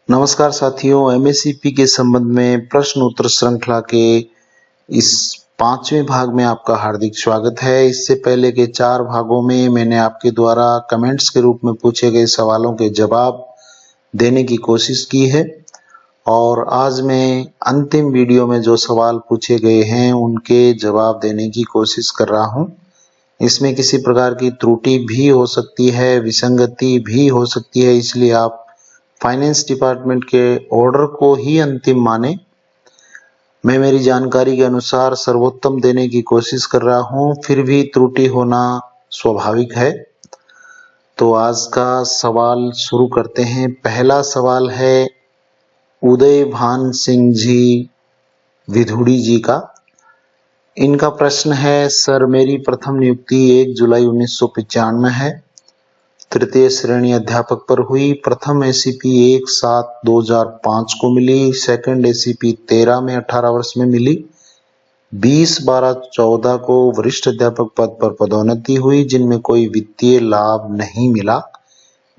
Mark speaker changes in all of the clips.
Speaker 1: नमस्कार साथियों, एमएससीपी के संबंध में प्रश्न उत्तर श्रृंखला के इस 5वें भाग में आपका हार्दिक स्वागत है। इससे पहले के 4 भागों में मैंने आपके द्वारा कमेंट्स के रूप में पूछे गए सवालों के जवाब देने की कोशिश की है और आज मैं अंतिम वीडियो में जो सवाल पूछे गए हैं उनके जवाब देने की कोशिश कर रहा हूं। इसमें किसी प्रकार की त्रुटि भी हो सकती है, विसंगति भी हो सकती है, इसलिए आप फाइनेंस डिपार्टमेंट के ऑर्डर को ही अंतिम माने। मैं मेरी जानकारी के अनुसार सर्वोत्तम देने की कोशिश कर रहा हूं, फिर भी त्रुटि होना स्वाभाविक है। तो आज का सवाल शुरू करते हैं। पहला सवाल है उदय भान सिंह जी विधुड़ी जी का। इनका प्रश्न है, सर मेरी प्रथम नियुक्ति 1 जुलाई 1995 में है। तृतीय श्रेणी अध्यापक पर हुई। प्रथम एसीपी 1/7/2005 को मिली। सेकंड एसीपी 13 में 18 वर्ष में मिली। 20/12/14 को वरिष्ठ अध्यापक पद पर पदोन्नति हुई, जिनमें कोई वित्तीय लाभ नहीं मिला।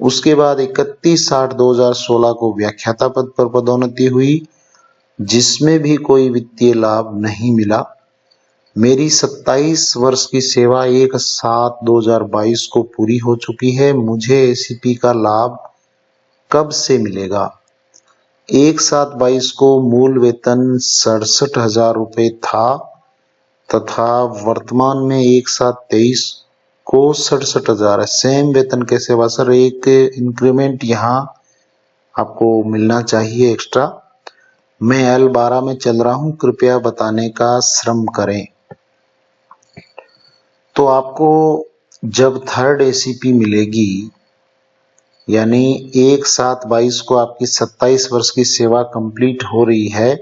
Speaker 1: उसके बाद 31/8/2016 को व्याख्याता पद पर पदोन्नति हुई, जिसमें भी कोई वित्तीय लाभ नहीं मिला। मेरी 27 वर्ष की सेवा 1/7/2022 को पूरी हो चुकी है। मुझे एसीपी का लाभ कब से मिलेगा? 1/7/22 को मूल वेतन 67,000 रुपये था तथा वर्तमान में 1/7/23 को 67,000 है। सेम वेतन कैसे हुआ सर? एक इंक्रीमेंट यहाँ आपको मिलना चाहिए एक्स्ट्रा। मैं L12 में चल रहा हूँ, कृपया बताने का श्रम करें। तो आपको जब थर्ड एसीपी मिलेगी, यानी 1/7/22 को आपकी 27 वर्ष की सेवा कंप्लीट हो रही है,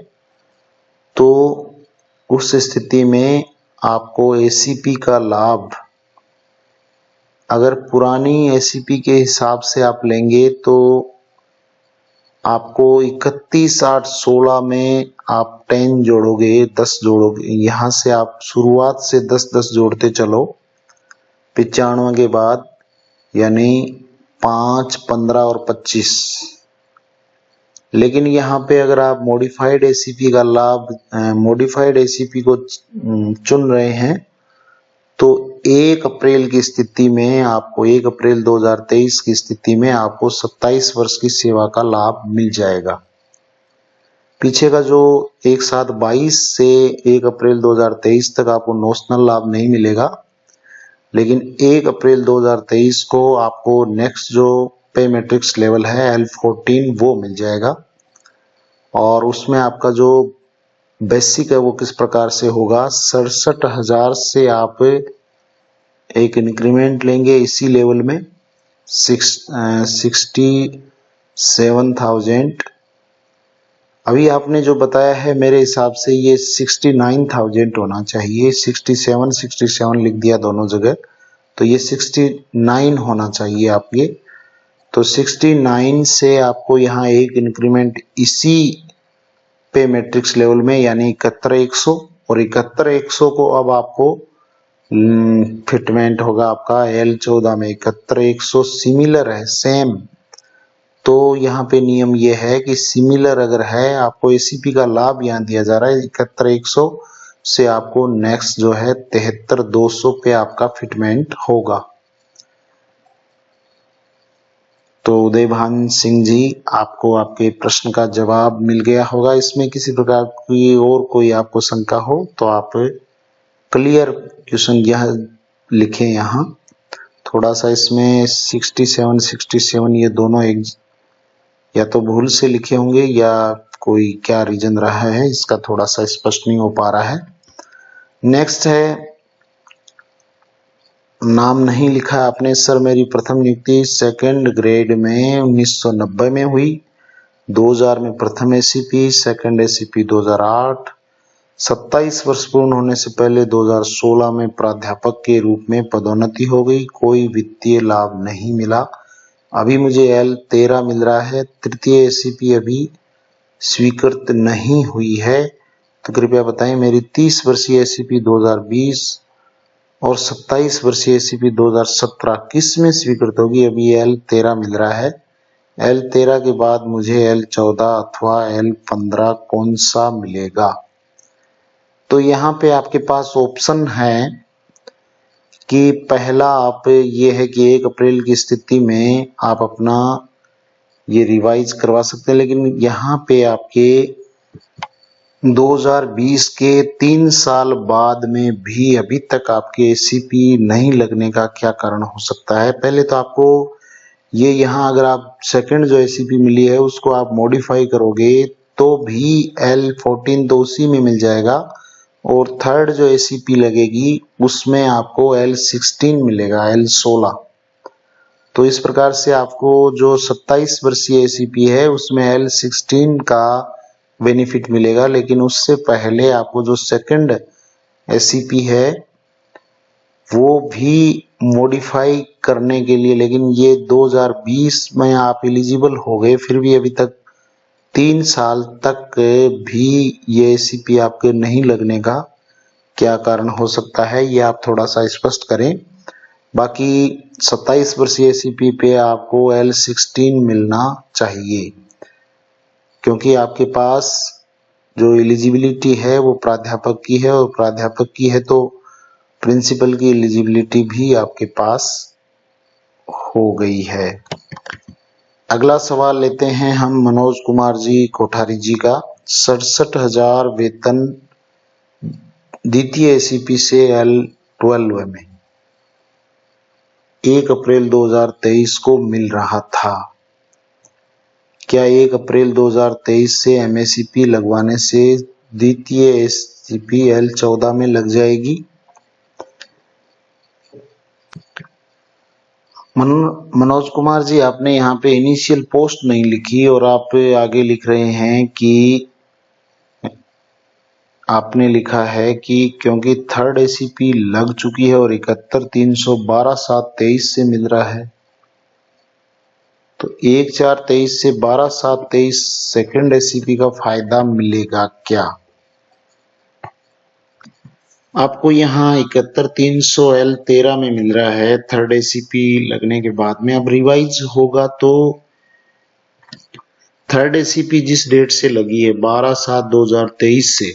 Speaker 1: तो उस स्थिति में आपको एसीपी का लाभ अगर पुरानी एसीपी के हिसाब से आप लेंगे तो आपको 31/8/16 में आप 10 जोड़ोगे, 10 जोड़ोगे। यहाँ से आप शुरुआत से 10-10 जोड़ते चलो 95 के बाद, यानी 5, 15 और 25। लेकिन यहाँ पे अगर आप मॉडिफाइड एसीपी का लाभ, मॉडिफाइड एसीपी को चुन रहे हैं, तो 1 अप्रैल की स्थिति में आपको 1 अप्रैल 2023 की स्थिति में आपको 27 वर्ष की सेवा का लाभ मिल जाएगा। पीछे का जो 1/7/22 से 1 अप्रैल 2023 तक आपको नॉशनल लाभ नहीं मिलेगा, लेकिन 1 अप्रैल 2023 को आपको नेक्स्ट जो पे मैट्रिक्स लेवल है L14 वो मिल जाएगा। और उसमें आपका जो बेसिक है वो किस प्रकार से होगा? 67,000 से आप एक इंक्रीमेंट लेंगे इसी लेवल में 67,000। अभी आपने जो बताया है मेरे हिसाब से ये 69,000 होना चाहिए। 67 लिख दिया दोनों जगह, तो ये 69 होना चाहिए आपके। तो 69 से आपको यहाँ एक इंक्रीमेंट इसी पे मैट्रिक्स लेवल में, यानी 71,100, और 71,100 को अब आपको फिटमेंट होगा आपका L14 में। 71,100 सिमिलर है, सेम। तो यहाँ पे नियम ये है कि सिमिलर अगर है, आपको एसीपी का लाभ यहाँ दिया जा रहा है 71,100 से, आपको नेक्स्ट जो है 73,200 पे आपका फिटमेंट होगा। तो उदय भान सिंह जी, आपको आपके प्रश्न का जवाब मिल गया होगा। इसमें किसी प्रकार की और कोई आपको शंका हो तो आप क्लियर क्वेश्चन यह लिखें। यहाँ थोड़ा सा इसमें 67 ये दोनों एक या तो भूल से लिखे होंगे या कोई क्या रीजन रहा है, इसका थोड़ा सा स्पष्ट नहीं हो पा रहा है। नेक्स्ट है, नाम नहीं लिखा आपने। सर मेरी प्रथम नियुक्ति सेकंड ग्रेड में 1990 में हुई। 2000 में प्रथम एसीपी, सेकंड एसीपी 2008। 27 वर्ष पूर्ण होने से पहले 2016 में प्राध्यापक के रूप में पदोन्नति हो गई। कोई वित्तीय लाभ नहीं मिला। अभी मुझे L13 मिल रहा है। तृतीय एसीपी अभी स्वीकृत नहीं हुई है, तो कृपया बताएं मेरी 30 वर्षीय एसीपी 2020 और 27 वर्षीय एसीपी 2017 किस में स्वीकृत होगी? अभी L13 मिल रहा है, L13 के बाद मुझे L14 अथवा L15 कौन सा मिलेगा? तो यहाँ पे आपके पास ऑप्शन है कि पहला आप ये है कि 1 अप्रैल की स्थिति में आप अपना ये रिवाइज करवा सकते हैं, लेकिन यहाँ पे आपके 2020 के 3 साल बाद में भी अभी तक आपके एसीपी नहीं लगने का क्या कारण हो सकता है? पहले तो आपको ये यहाँ अगर आप सेकंड जो एसीपी मिली है उसको आप मॉडिफाई करोगे तो भी L14 तो उसी में मिल जाएगा, और थर्ड जो एसीपी लगेगी उसमें आपको L16 मिलेगा, L16। तो इस प्रकार से आपको जो 27 वर्षीय एसीपी है उसमें L16 का बेनिफिट मिलेगा, लेकिन उससे पहले आपको जो सेकंड एसीपी है वो भी मॉडिफाई करने के लिए, लेकिन ये 2020 में आप एलिजिबल हो गए, फिर भी अभी तक 3 साल तक भी ये एसीपी आपके नहीं लगने का क्या कारण हो सकता है, ये आप थोड़ा सा स्पष्ट करें। बाकी 27 वर्षीय एसीपी पे आपको L16 मिलना चाहिए, क्योंकि आपके पास जो एलिजिबिलिटी है वो प्राध्यापक की है, और प्राध्यापक की है तो प्रिंसिपल की एलिजिबिलिटी भी आपके पास हो गई है। अगला सवाल लेते हैं हम मनोज कुमार जी कोठारी जी का। 67,000 वेतन द्वितीय एसीपी से L12 में 1 अप्रैल 2023 को मिल रहा था। क्या 1 अप्रैल 2023 से एमएससीपी लगवाने से द्वितीय एसीपी L14 में लग जाएगी? मनोज कुमार जी, आपने यहाँ पे इनिशियल पोस्ट नहीं लिखी और आप आगे लिख रहे हैं कि आपने लिखा है कि क्योंकि थर्ड एसीपी लग चुकी है और 71,312,723 से मिल रहा है, तो 1/4/23 से 12/7/23 सेकंड एसीपी का फायदा मिलेगा क्या? आपको यहाँ 71,300 L13 में मिल रहा है थर्ड एसीपी लगने के बाद में। अब रिवाइज होगा तो थर्ड एसीपी जिस डेट से लगी है 12/7/2023 से,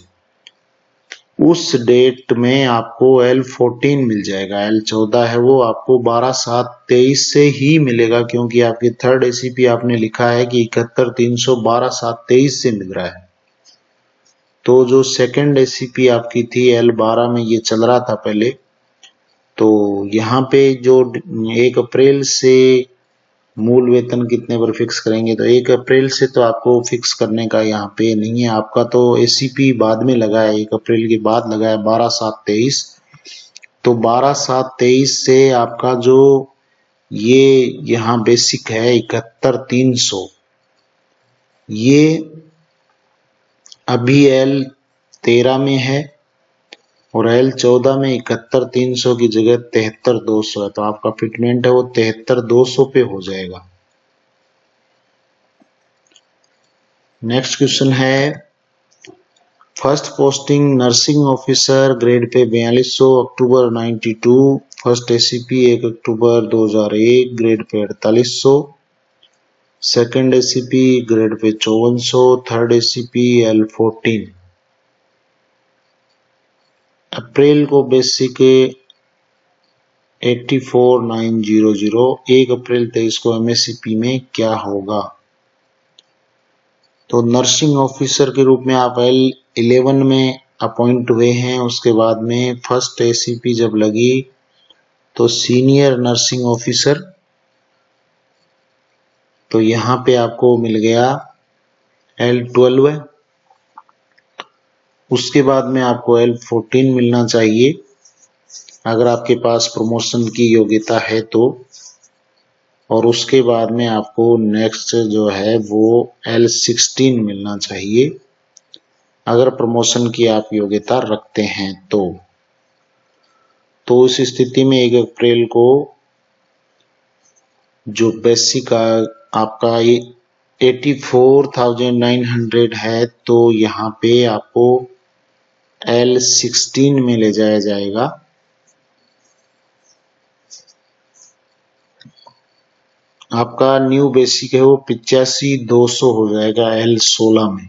Speaker 1: उस डेट में आपको L14 मिल जाएगा। L14 है वो आपको 12/7/23 से ही मिलेगा, क्योंकि आपके थर्ड एसीपी आपने लिखा है कि 71,312,723 से मिल रहा है। तो जो सेकंड एसीपी आपकी थी L12 में ये चल रहा था पहले, तो यहाँ पे जो 1 अप्रैल से मूल वेतन कितने पर फिक्स करेंगे, तो 1 अप्रैल से तो आपको फिक्स करने का यहाँ पे नहीं है। आपका तो एसीपी बाद में लगा है, 1 अप्रैल के बाद लगा है 12/7/23। तो 12/7/23 से आपका जो ये यहाँ बेसिक है 71,300, ये अभी L13 में है और L14 में 71,300 की जगह 73,200 है, तो आपका फिटमेंट है वो 73,200 पे हो जाएगा। नेक्स्ट क्वेश्चन है, first posting nursing officer grade pay 4200 अक्टूबर 92, फर्स्ट एसीपी 1 अक्टूबर 2001 grade pay 4800, second ACP grade pay 5400, third ACP L14। अप्रैल को बेसिक 84,900, 1 अप्रैल 23 को एमएससीपी में क्या होगा? तो नर्सिंग ऑफिसर के रूप में आप L11 में अपॉइंट हुए हैं, उसके बाद में फर्स्ट एसीपी जब लगी तो सीनियर नर्सिंग ऑफिसर, तो यहाँ पे आपको मिल गया L12। उसके बाद में आपको L14 मिलना चाहिए अगर आपके पास प्रमोशन की योग्यता है तो, और उसके बाद में आपको नेक्स्ट जो है वो L16 मिलना चाहिए अगर प्रमोशन की आप योग्यता रखते हैं तो उस स्थिति में 1 अप्रैल को जो बेसिक आपका 84,900 है, तो यहाँ पे आपको L16 में ले जाया जाएगा। आपका न्यू बेसिक है वो 85,200 हो जाएगा L16 में।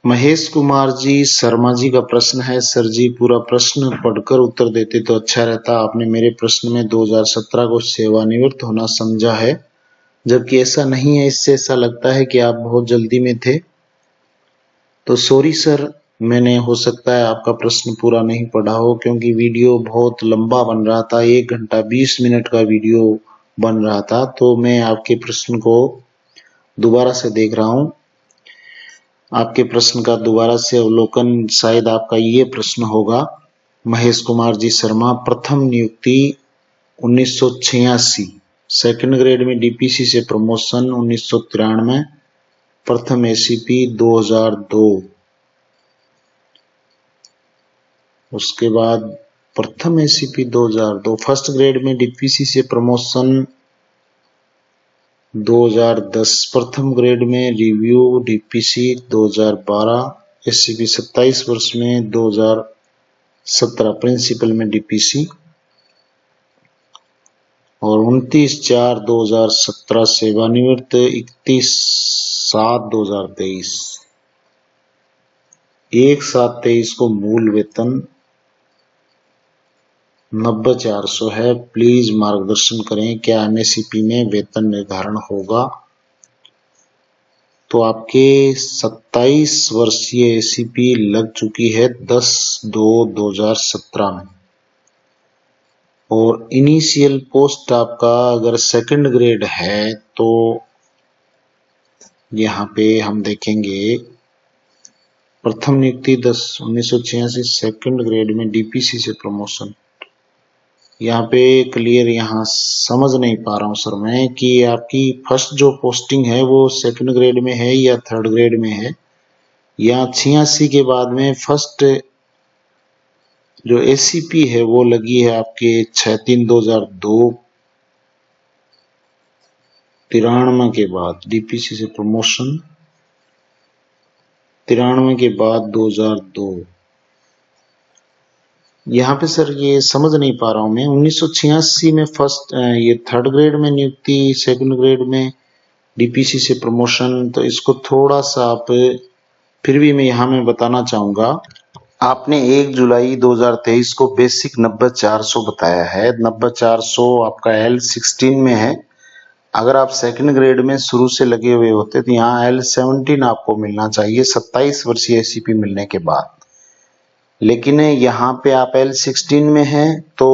Speaker 1: महेश कुमार जी शर्मा जी का प्रश्न है, सर जी पूरा प्रश्न पढ़कर उत्तर देते तो अच्छा रहता। आपने मेरे प्रश्न में 2017 को सेवानिवृत्त होना समझा है, जबकि ऐसा नहीं है। इससे ऐसा लगता है कि आप बहुत जल्दी में थे। तो सॉरी सर, मैंने हो सकता है आपका प्रश्न पूरा नहीं पढ़ा हो, क्योंकि वीडियो बहुत लंबा बन रहा था, 1 घंटा 20 मिनट का वीडियो बन रहा था। तो मैं आपके प्रश्न को दोबारा से देख रहा हूं। आपके प्रश्न का दोबारा से अवलोकन, शायद आपका ये प्रश्न होगा। महेश कुमार जी शर्मा, प्रथम नियुक्ति 1986, सेकंड ग्रेड में डीपीसी से प्रमोशन 1993, प्रथम एसीपी 2002, उसके बाद प्रथम एसीपी 2002, फर्स्ट ग्रेड में डीपीसी से प्रमोशन 2010, प्रथम ग्रेड में रिव्यू डीपीसी 2012, एसीपी 27 वर्ष में 2017, प्रिंसिपल में डीपीसी, और 29/4/2017 सेवानिवृत्त, 31/7/2023, 1/7/23 को मूल वेतन 90,400 है। प्लीज मार्गदर्शन करें, क्या एमएससीपी में वेतन निर्धारण होगा? तो आपके 27 वर्षीय एसीपी लग चुकी है 10/2/2017 में, और इनिशियल पोस्ट आपका अगर सेकंड ग्रेड है तो यहाँ पे हम देखेंगे प्रथम नियुक्ति 10/1986, सेकंड ग्रेड में डीपीसी से प्रमोशन। यहाँ पे क्लियर यहाँ समझ नहीं पा रहा हूँ सर मैं कि आपकी फर्स्ट जो पोस्टिंग है वो सेकंड ग्रेड में है या थर्ड ग्रेड में है, या 86 के बाद में फर्स्ट जो एसीपी है वो लगी है आपके 6/3/2002, 93 के बाद डीपीसी से प्रमोशन, 93 के बाद 2002। यहाँ पे सर ये समझ नहीं पा रहा हूं मैं, 1986 में फर्स्ट ये थर्ड ग्रेड में नियुक्ति, सेकंड ग्रेड में डीपीसी से प्रमोशन, तो इसको थोड़ा सा आप फिर भी मैं यहाँ में बताना चाहूंगा। आपने 1 जुलाई 2023 को बेसिक 90,400 बताया है, 90,400 आपका L16 में है। अगर आप सेकंड ग्रेड में शुरू से लगे हुए होते तो यहाँ L17 आपको मिलना चाहिए 27 वर्षीय एसीपी मिलने के बाद, लेकिन यहाँ पे आप L16 में हैं। तो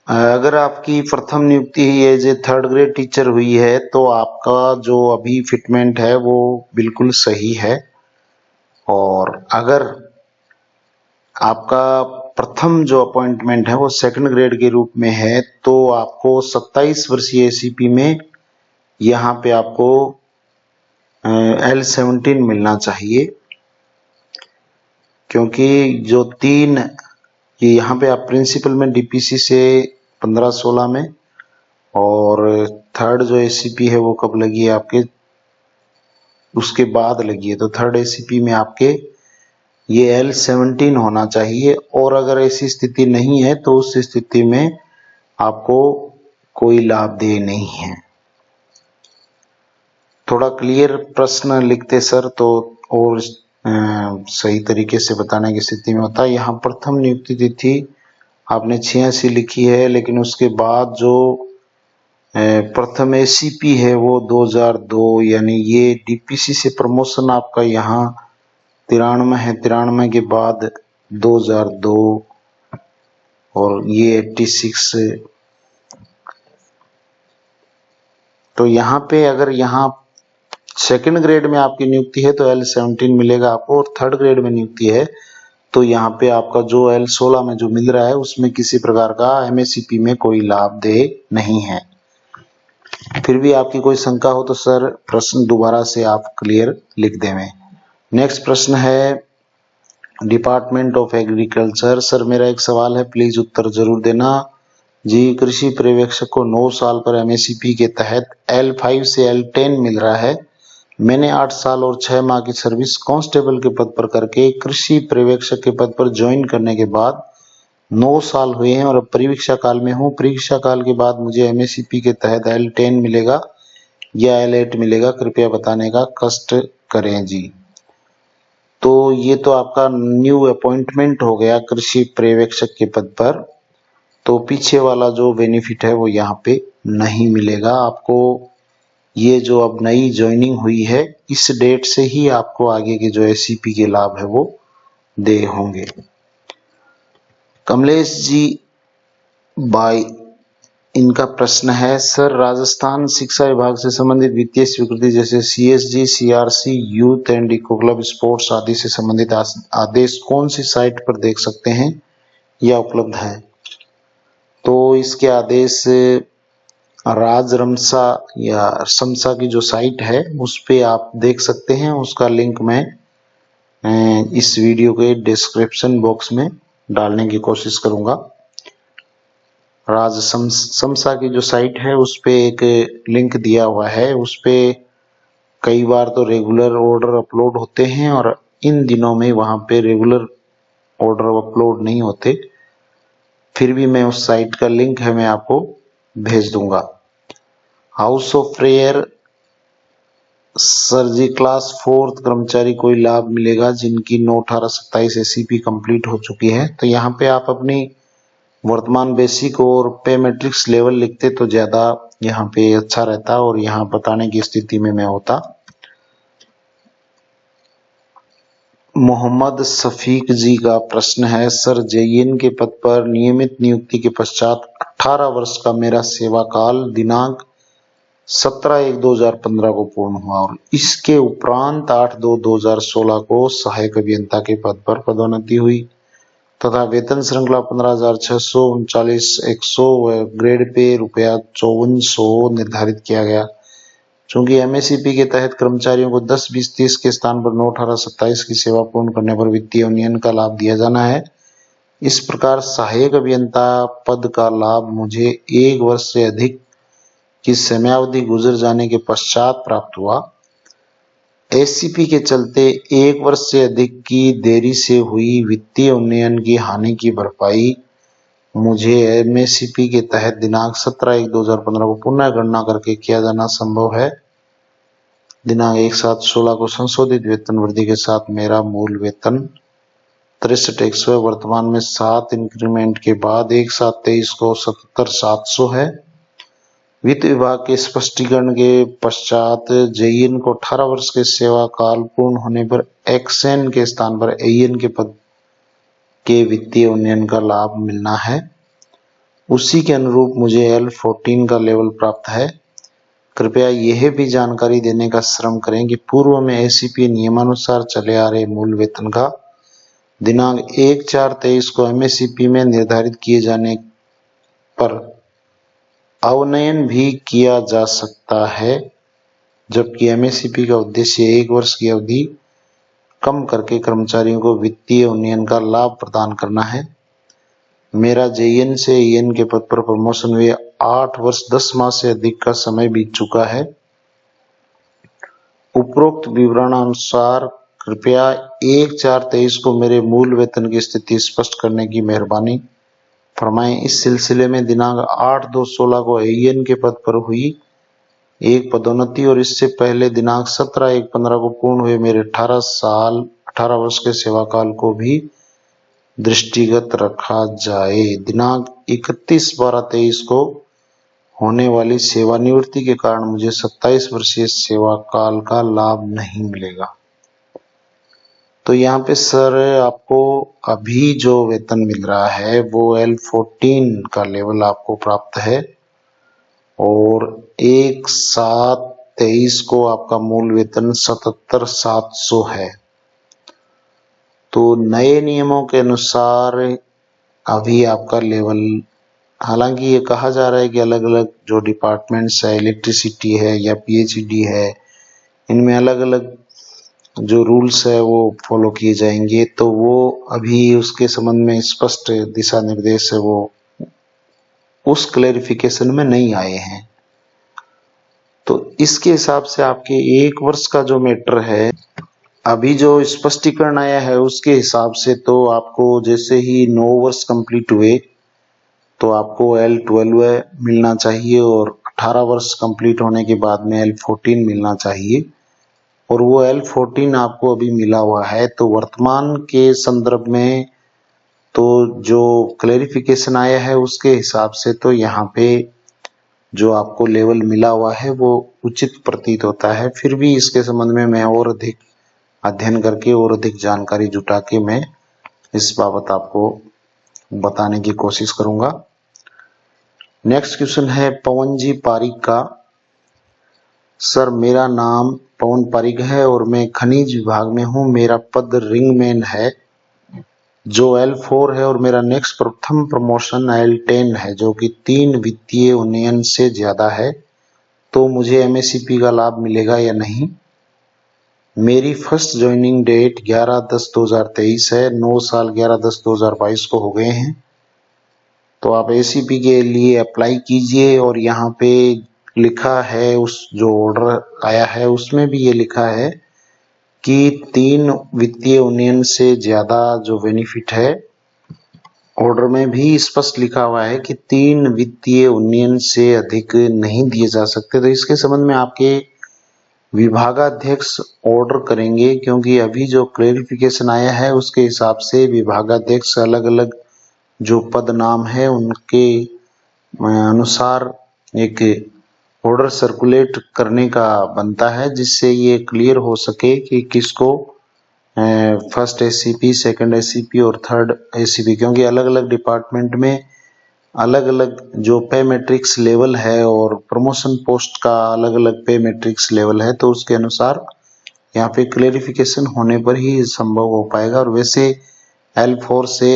Speaker 1: अगर आपकी प्रथम नियुक्ति ही as a third grade teacher हुई है तो आपका जो अभी फिटमेंट है वो बिल्कुल सही है। और अगर आपका प्रथम जो अपॉइंटमेंट है वो सेकंड ग्रेड के रूप में है तो आपको 27 वर्षीय एसीपी में यहाँ पे आपको L17 मिलना चाहिए, क्योंकि जो 3 ये यहाँ पे आप प्रिंसिपल में डीपीसी से 15-16 में, और थर्ड जो एसीपी है वो कब लगी है आपके, उसके बाद लगी है। तो थर्ड एसीपी में आपके ये L17 होना चाहिए, और अगर ऐसी स्थिति नहीं है तो उस स्थिति में आपको कोई लाभदेय नहीं है। थोड़ा क्लियर प्रश्न लिखते सर तो और सही तरीके से बताने की स्थिति में होता है। यहाँ प्रथम नियुक्ति तिथि आपने 86 लिखी है, लेकिन उसके बाद जो प्रथम एसीपी है वो 2002, यानी ये डीपीसी से प्रमोशन आपका यहाँ 93 है, 93 के बाद 2002, और ये 86। तो यहाँ पे अगर यहाँ सेकंड ग्रेड में आपकी नियुक्ति है तो L17 मिलेगा आपको, और थर्ड ग्रेड में नियुक्ति है तो यहाँ पे आपका जो L16 में जो मिल रहा है उसमें किसी प्रकार का एमएससीपी में कोई लाभदेय नहीं है। फिर भी आपकी कोई शंका हो तो सर प्रश्न दोबारा से आप क्लियर लिख देवें। नेक्स्ट प्रश्न है डिपार्टमेंट ऑफ एग्रीकल्चर। सर मेरा एक सवाल है, प्लीज उत्तर जरूर देना जी। कृषि पर्यवेक्षक को 9 साल पर एमएससीपी के तहत L5 से L10 मिल रहा है। मैंने 8 साल और 6 माह की सर्विस कांस्टेबल के पद पर करके कृषि पर्यवेक्षक के पद पर ज्वाइन करने के बाद 9 साल हुए हैं और अब परीक्षा काल में हूँ। परीक्षा काल के बाद मुझे एमएससीपी के तहत L10 मिलेगा या L8 मिलेगा, कृपया बताने का कष्ट करें जी। तो ये तो आपका न्यू अपॉइंटमेंट हो गया कृषि पर्यवेक्षक के पद पर, तो पीछे वाला जो बेनिफिट है वो यहाँ पे नहीं मिलेगा आपको। ये जो अब नई ज्वाइनिंग हुई है इस डेट से ही आपको आगे के जो एससीपी के लाभ है वो दे होंगे। कमलेश जी बाई, इनका प्रश्न है, सर राजस्थान शिक्षा विभाग से संबंधित वित्तीय स्वीकृति जैसे CSG, CRC, youth and eco club, sports आदि से संबंधित आदेश कौन सी साइट पर देख सकते हैं या उपलब्ध है? तो इसके आदेश राजरमसा या समसा की जो साइट है उस पे आप देख सकते हैं। उसका लिंक मैं इस वीडियो के डिस्क्रिप्शन बॉक्स में डालने की कोशिश करूंगा। समसा की जो साइट है उस पे एक लिंक दिया हुआ है, उस पे कई बार तो रेगुलर ऑर्डर अपलोड होते हैं और इन दिनों में वहां पे रेगुलर ऑर्डर अपलोड नहीं होते, फिर भी मैं उस साइट का लिंक है मैं आपको भेज दूंगा। हाउस ऑफ प्रेयर, सर जी क्लास 4 कर्मचारी कोई लाभ मिलेगा जिनकी 9/18/27 एसीपी कंप्लीट हो चुकी है? तो यहाँ पे आप अपनी वर्तमान बेसिक और पे मैट्रिक्स लेवल लिखते तो ज्यादा यहाँ पे अच्छा रहता और यहाँ बताने की स्थिति में मैं होता। मोहम्मद शफीक जी का प्रश्न है, सर जेईएन के पद पर नियमित नियुक्ति के पश्चात 18 वर्ष का मेरा सेवा काल दिनांक 17/1/2015 को पूर्ण हुआ और इसके उपरांत 8/2/2016 को सहायक अभियंता के पद पर पदोन्नति हुई तथा वेतन श्रृंखला 15,639 व ग्रेड पे ₹5400 निर्धारित किया गया। चूंकि एमएससीपी के तहत कर्मचारियों को 10, 20, 30 के स्थान पर 9/18/27 की सेवा पूर्ण करने पर वित्तीय यूनियन का लाभ दिया जाना है। इस प्रकार सहायक अभियंता पद का लाभ मुझे 1 वर्ष से अधिक की समयावधि गुजर जाने के पश्चात प्राप्त हुआ। एससीपी के चलते 1 वर्ष से अधिक की देरी से हुई वित्तीय उन्नयन की हानि की भरपाई मुझे एमएससीपी के तहत दिनांक 17/1/2015 को पुनः गणना करके किया जाना संभव है। दिनांक 1/7/16 को संशोधित वेतन वृद्धि के साथ मेरा मूल वेतन 63,100 वर्तमान में 7 इंक्रीमेंट के बाद 1/7/23 को 77,700 है। वित्त विभाग के स्पष्टीकरण के पश्चात जेईएन को 18 वर्ष के सेवा काल पूर्ण होने पर एक्सएन के स्थान पर एईएन के पद के वित्तीय उन्नयन का लाभ मिलना है। उसी के अनुरूप मुझे L14 का लेवल प्राप्त है। कृपया यह भी जानकारी देने का श्रम करें कि पूर्व में एसीपी नियमानुसार चले आ रहे मूल वेतन का दिनांक 1/4/23 को एमएससीपी में निर्धारित किए जाने पर अवनयन भी किया जा सकता है, जबकि एमएससीपी का उद्देश्य 1 वर्ष की अवधि कम करके कर्मचारियों को वित्तीय उन्नयन का लाभ प्रदान करना है। मेरा जेईएन से ईएन के पद पर प्रमोशन हुए 8 वर्ष 10 माह से अधिक का समय बीत चुका है। उपरोक्त विवरणानुसार कृपया 1/4/23 को मेरे मूल वेतन की स्थिति स्पष्ट करने की मेहरबानी फरमाएं। इस सिलसिले में दिनांक 8/2/16 को एईएन के पद पर हुई एक पदोन्नति और इससे पहले दिनांक 17/1/15 को पूर्ण हुए मेरे 18 वर्ष के सेवा काल को भी दृष्टिगत रखा जाए। दिनांक 31/12/23 को होने वाली सेवानिवृत्ति के कारण मुझे 27 वर्षीय सेवा काल का लाभ नहीं मिलेगा। तो यहाँ पे सर आपको अभी जो वेतन मिल रहा है वो L14 का लेवल आपको प्राप्त है और 1/7/23 को आपका मूल वेतन 77,700 है। तो नए नियमों के अनुसार अभी आपका लेवल, हालांकि ये कहा जा रहा है कि अलग अलग जो डिपार्टमेंट्स है, इलेक्ट्रिसिटी है या पीएचईडी है, इनमें अलग अलग जो रूल्स है वो फॉलो किए जाएंगे, तो वो अभी उसके संबंध में स्पष्ट दिशा निर्देश है वो उस क्लैरिफिकेशन में नहीं आए हैं। तो इसके हिसाब से आपके 1 वर्ष का जो मैटर है अभी जो स्पष्टीकरण आया है उसके हिसाब से तो आपको जैसे ही 9 वर्ष कंप्लीट हुए तो आपको L12 मिलना चाहिए और 18 वर्ष कंप्लीट होने के बाद में L14 मिलना चाहिए, और वो L14 आपको अभी मिला हुआ है। तो वर्तमान के संदर्भ में तो जो क्लैरिफिकेशन आया है उसके हिसाब से तो यहाँ पे जो आपको लेवल मिला हुआ है वो उचित प्रतीत होता है। फिर भी इसके संबंध में मैं और अधिक अध्ययन करके और अधिक जानकारी जुटा के मैं इस बाबत आपको बताने की कोशिश करूंगा। नेक्स्ट क्वेश्चन है पवन जी पारिक का। सर मेरा नाम पवन पारिक है और मैं खनिज विभाग में हूँ। मेरा पद रिंगमैन है जो L4 है और मेरा नेक्स्ट प्रथम प्रमोशन L10 है जो कि 3 वित्तीय उन्नयन से ज्यादा है। तो मुझे MSCP का लाभ मिलेगा या नहीं? मेरी फर्स्ट ज्वाइनिंग डेट 11/10/2023 है। 9 साल 11/10/2022 को हो गए हैं। तो आप ACP के लिए अप्लाई कीजिए और यहाँ पे लिखा है, उस जो ऑर्डर आया है उसमें भी ये लिखा है कि 3 वित्तीय उन्नयन से ज्यादा जो बेनिफिट है, ऑर्डर में भी स्पष्ट लिखा हुआ है कि 3 वित्तीय उन्नयन से अधिक नहीं दिए जा सकते। तो इसके संबंध में आपके विभागाध्यक्ष ऑर्डर करेंगे, क्योंकि अभी जो क्लैरिफिकेशन आया है उसके हिसाब से विभागाध्यक्ष अलग अलग जो पद नाम है उनके अनुसार एक ऑर्डर सर्कुलेट करने का बनता है, जिससे ये क्लियर हो सके कि किसको फर्स्ट ACP, सेकंड ACP और थर्ड ACP, क्योंकि अलग अलग डिपार्टमेंट में अलग अलग जो पे मैट्रिक्स लेवल है और प्रमोशन पोस्ट का अलग अलग पे मैट्रिक्स लेवल है। तो उसके अनुसार यहाँ पे क्लैरिफिकेशन होने पर ही संभव हो पाएगा। और वैसे L4 से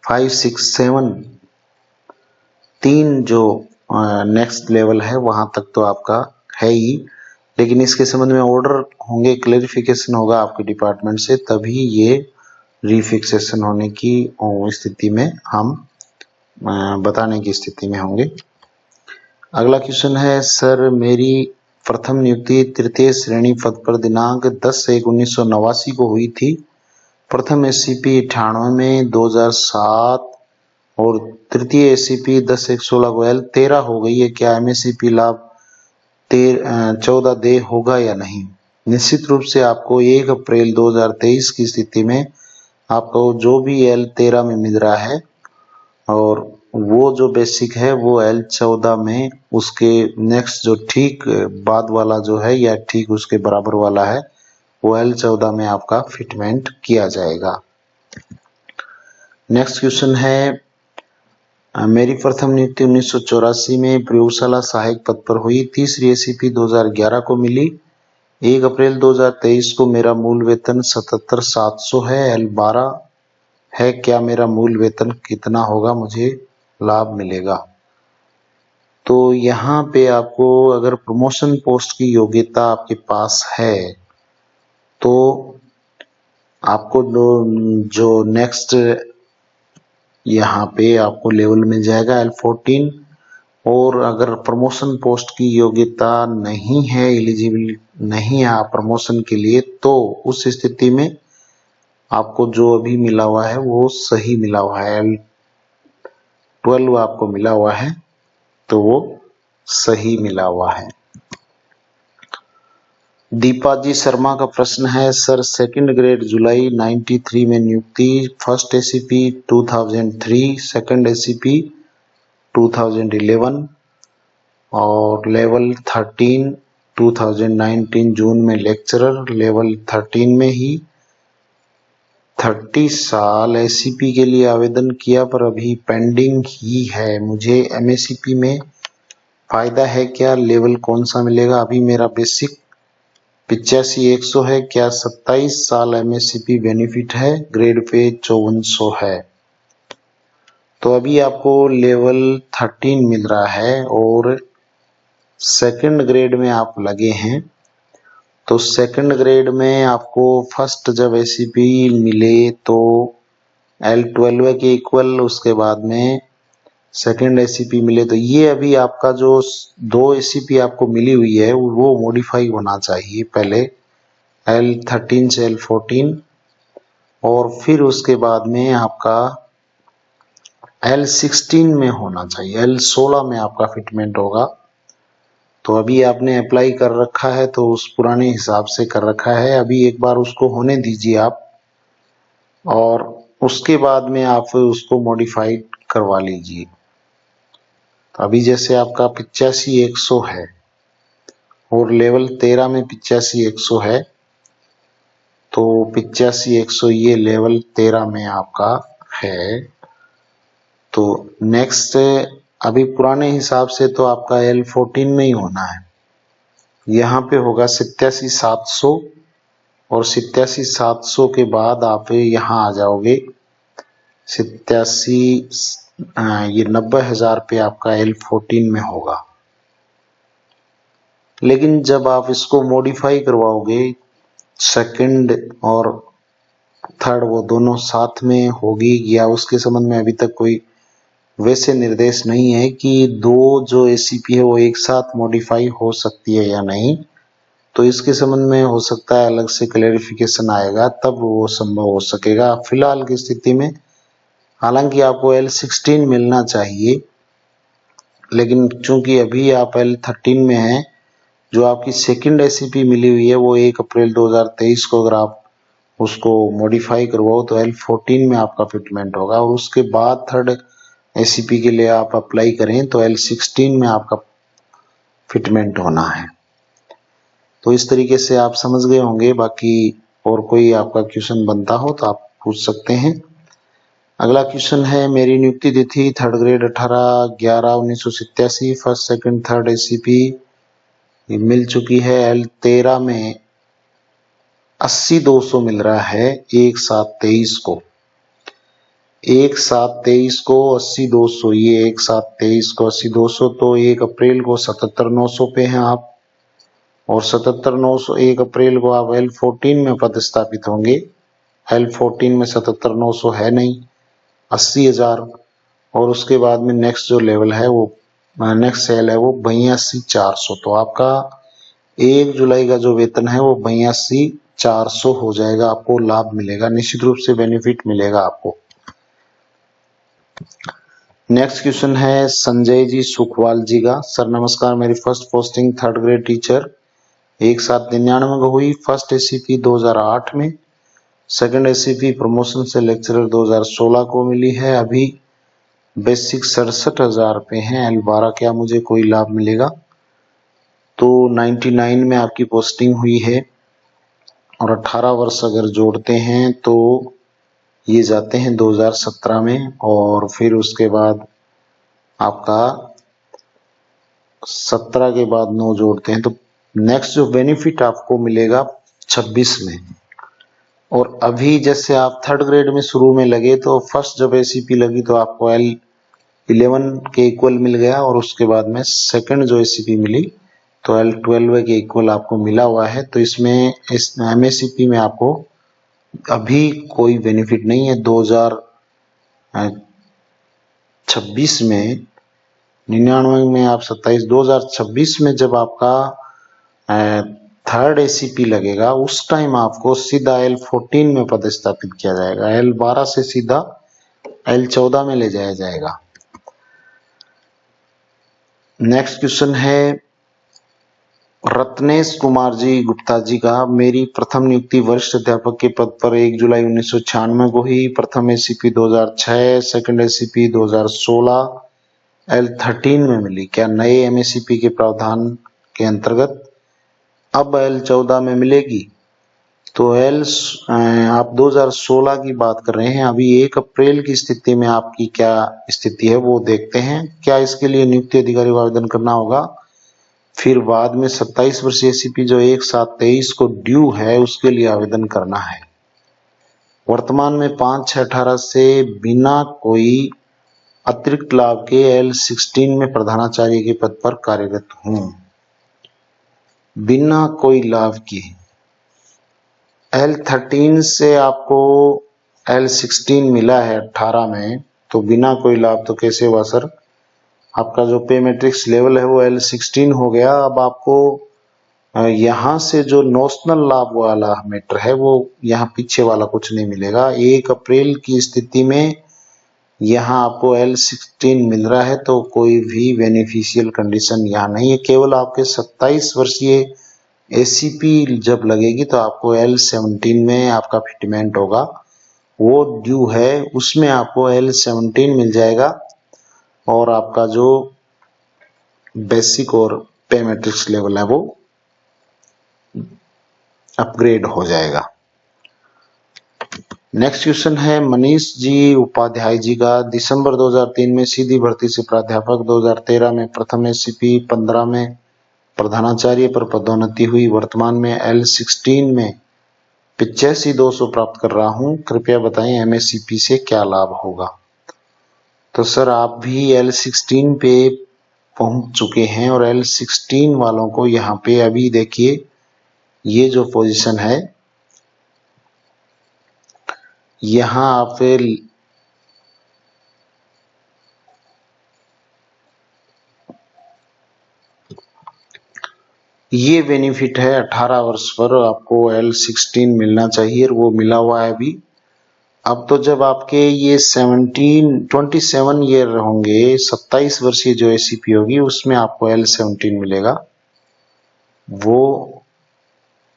Speaker 1: 5, 6, 7 3 जो नेक्स्ट लेवल है वहां तक तो आपका है ही, लेकिन इसके संबंध में ऑर्डर होंगे, क्लैरिफिकेशन होगा आपके डिपार्टमेंट से, तभी ये रिफिक्सेशन होने की स्थिति में हम बताने की स्थिति में होंगे। अगला क्वेश्चन है सर मेरी प्रथम नियुक्ति तृतीय श्रेणी पद पर दिनांक 10/1/1989 को हुई थी। प्रथम ACP 98 में 2007 और तृतीय ACP 10/1/16 को L13 हो गई है। क्या MSCP लाभ 14 दे होगा या नहीं? निश्चित रूप से आपको 1 अप्रैल 2023 की स्थिति में आपको जो भी L13 में मिल रहा है और वो जो बेसिक है वो L14 में उसके नेक्स्ट जो ठीक बाद वाला जो है या ठीक उसके बराबर वाला है वो L14 में आपका फिटमेंट किया जाएगा। नेक्स्ट क्वेश्चन है मेरी प्रथम नियुक्ति 1984 में प्रयोगशाला सहायक पद पर हुई। तीसरी ACP 2011 को मिली। 1 अप्रैल 2023 को मेरा मूल वेतन 77,700 है, L12 है। क्या मेरा मूल वेतन कितना होगा, मुझे लाभ मिलेगा? तो यहाँ पे आपको अगर प्रमोशन पोस्ट की योग्यता आपके पास है तो आपको जो नेक्स्ट यहाँ पे आपको लेवल मिल जाएगा L14, और अगर प्रमोशन पोस्ट की योग्यता नहीं है, एलिजिबल नहीं है आप प्रमोशन के लिए, तो उस स्थिति में आपको जो अभी मिला हुआ है वो सही मिला हुआ है। L12 आपको मिला हुआ है तो वो सही मिला हुआ है। दीपा जी शर्मा का प्रश्न है सर सेकंड ग्रेड जुलाई 93 में नियुक्ति, फर्स्ट ACP 2003, सेकंड ACP 2011 और लेवल 13 2019 जून में लेक्चरर, लेवल 13 में ही 30 साल ACP के लिए आवेदन किया पर अभी पेंडिंग ही है। मुझे MSCP में फायदा है क्या? लेवल कौन सा मिलेगा? अभी मेरा बेसिक 85,100 है। क्या 27 साल MSCP बेनिफिट है? ग्रेड पे 5400 है। तो अभी आपको लेवल 13 मिल रहा है और सेकंड ग्रेड में आप लगे हैं। तो सेकंड ग्रेड में आपको फर्स्ट जब ACP मिले तो L12 के इक्वल, उसके बाद में सेकंड ACP मिले, तो ये अभी आपका जो 2 ACP आपको मिली हुई है वो मॉडिफाई होना चाहिए पहले L13 से L14 और फिर उसके बाद में आपका L16 में होना चाहिए, L16 में आपका फिटमेंट होगा। तो अभी आपने अप्लाई कर रखा है तो उस पुराने हिसाब से कर रखा है, अभी एक बार उसको होने दीजिए आप, और उसके बाद में आप उसको मॉडिफाई करवा लीजिए। तो अभी जैसे आपका 85-100 है और लेवल 13 में 85-100 है, तो 85-100 ये लेवल 13 में आपका है। तो नेक्स्ट अभी पुराने हिसाब से तो आपका L14 में ही होना है, यहाँ पे होगा 87-700 और 87-700 के बाद आप यहाँ आ जाओगे 87 ये 90,000 पे आपका L14 में होगा। लेकिन जब आप इसको मॉडिफाई करवाओगे, सेकंड और थर्ड वो दोनों साथ में होगी या उसके संबंध में अभी तक कोई वैसे निर्देश नहीं है कि दो जो एसीपी है वो एक साथ मॉडिफाई हो सकती है या नहीं। तो इसके संबंध में हो सकता है अलग से क्लैरिफिकेशन आएगा, तब वो संभव हो सकेगा। फिलहाल की स्थिति में हालांकि आपको L16 मिलना चाहिए, लेकिन चूंकि अभी आप L13 में हैं, जो आपकी सेकंड एसीपी मिली हुई है वो 1 अप्रैल 2023 को अगर आप उसको मॉडिफाई करवाओ तो L14 में आपका फिटमेंट होगा, और उसके बाद थर्ड एसीपी के लिए आप अप्लाई करें तो L16 में आपका फिटमेंट होना है। तो इस तरीके से आप समझ गए होंगे। बाकी और कोई आपका क्वेश्चन बनता हो तो आप पूछ सकते हैं। अगला क्वेश्चन है, मेरी नियुक्ति तिथि third grade 18/11/1987, first second third ACP मिल चुकी है। L13 में 80-200 मिल रहा है 1/7/23 को, 1/7/23 को 80-200, ये 1/7/23 को 80-200, तो 1 अप्रैल को 77-900 पे हैं आप, और 77-900 1 अप्रैल को आप L14 में पदस्थापित होंगे। L14 में 77-900 है नहीं, 80,000, और उसके बाद में नेक्स्ट जो लेवल है वो नेक्स्ट सेल है वो 82,400। तो आपका 1 जुलाई का जो वेतन है वो 82,400 हो जाएगा, आपको लाभ मिलेगा, निश्चित रूप से बेनिफिट मिलेगा आपको। नेक्स्ट क्वेश्चन है संजय जी सुखवाल जी का, सर नमस्कार, मेरी first posting third grade teacher 1/7/99 को हुई, फर्स्ट एसीपी 2008 में, सेकंड एसीपी प्रमोशन से लेक्चरर 2016 को मिली है, अभी बेसिक 67,000 पे हैं L12, क्या मुझे कोई लाभ मिलेगा? तो 99 में आपकी पोस्टिंग हुई है और 18 वर्ष अगर जोड़ते हैं तो ये जाते हैं 2017 में, और फिर उसके बाद आपका 17 के बाद 9 जोड़ते हैं तो नेक्स्ट जो बेनिफिट आपको मिलेगा 26 में। और अभी जैसे आप थर्ड ग्रेड में शुरू में लगे तो फर्स्ट जब एसीपी लगी तो आपको L11 के इक्वल मिल गया, और उसके बाद में सेकंड जो एसीपी मिली तो L12 के इक्वल आपको मिला हुआ है। तो इसमें इस एमएससीपी में आपको अभी कोई बेनिफिट नहीं है। 2026 में 99 में आप 27, 2026 में जब आपका थर्ड एसीपी लगेगा उस टाइम आपको सीधा L14 में पदस्थापित किया जाएगा, L12 से सीधा L14 में ले जाया जाएगा। नेक्स्ट क्वेश्चन है रत्नेश कुमार जी गुप्ता जी का, मेरी प्रथम नियुक्ति वरिष्ठ अध्यापक के पद पर 1 जुलाई 1996 को हुई, प्रथम एसीपी 2006, सेकंड एसीपी 2016, L13 में मिली, क्या नए एमएसीपी के प्रावधान के अंतर्गत अब L14 में मिलेगी? तो आप 2016 की बात कर रहे हैं, अभी 1 अप्रैल की स्थिति में आपकी क्या स्थिति है वो देखते हैं। क्या इसके लिए नियुक्ति अधिकारी को आवेदन करना होगा, फिर बाद में 27 वर्षीय एसीपी जो 1/7/23 को ड्यू है उसके लिए आवेदन करना है। वर्तमान में 5/6/18 से बिना कोई अतिरिक्त लाभ के L16 में प्रधानाचार्य के पद पर कार्यरत हूं, बिना कोई लाभ के। L13 से आपको L16 मिला है 18 में, तो बिना कोई लाभ तो कैसे हुआ सर? आपका जो पे मैट्रिक्स लेवल है वो L16 हो गया, अब आपको यहाँ से जो नॉशनल लाभ वाला मैटर है वो यहाँ पीछे वाला कुछ नहीं मिलेगा। 1 अप्रैल की स्थिति में यहाँ आपको L16 मिल रहा है तो कोई भी बेनिफिशियल कंडीशन यहाँ नहीं है। केवल आपके 27 वर्षीय एसीपी जब लगेगी तो आपको L17 में आपका फिटमेंट होगा, वो ड्यू है, उसमें आपको L17 मिल जाएगा और आपका जो बेसिक और पे मैट्रिक्स लेवल है वो अपग्रेड हो जाएगा। नेक्स्ट क्वेश्चन है मनीष जी उपाध्याय जी का। दिसंबर 2003 में सीधी भर्ती से प्राध्यापक, 2013 में प्रथम एसीपी, 15 में प्रधानाचार्य पर पदोन्नति हुई। वर्तमान में L16 में 85,200 प्राप्त कर रहा हूं। कृपया बताएं एमएससीपी से क्या लाभ होगा। तो सर आप भी L16 पे पहुंच चुके हैं और L16 वालों को यहाँ पे अभी देखिए ये जो पोजीशन है यहाँ आप ये बेनिफिट है 18 वर्ष पर आपको L16 मिलना चाहिए और वो मिला हुआ है अभी। अब तो जब आपके ये 27 ईयर होंगे, 27 वर्षीय जो एसीपी होगी उसमें आपको L17 मिलेगा, वो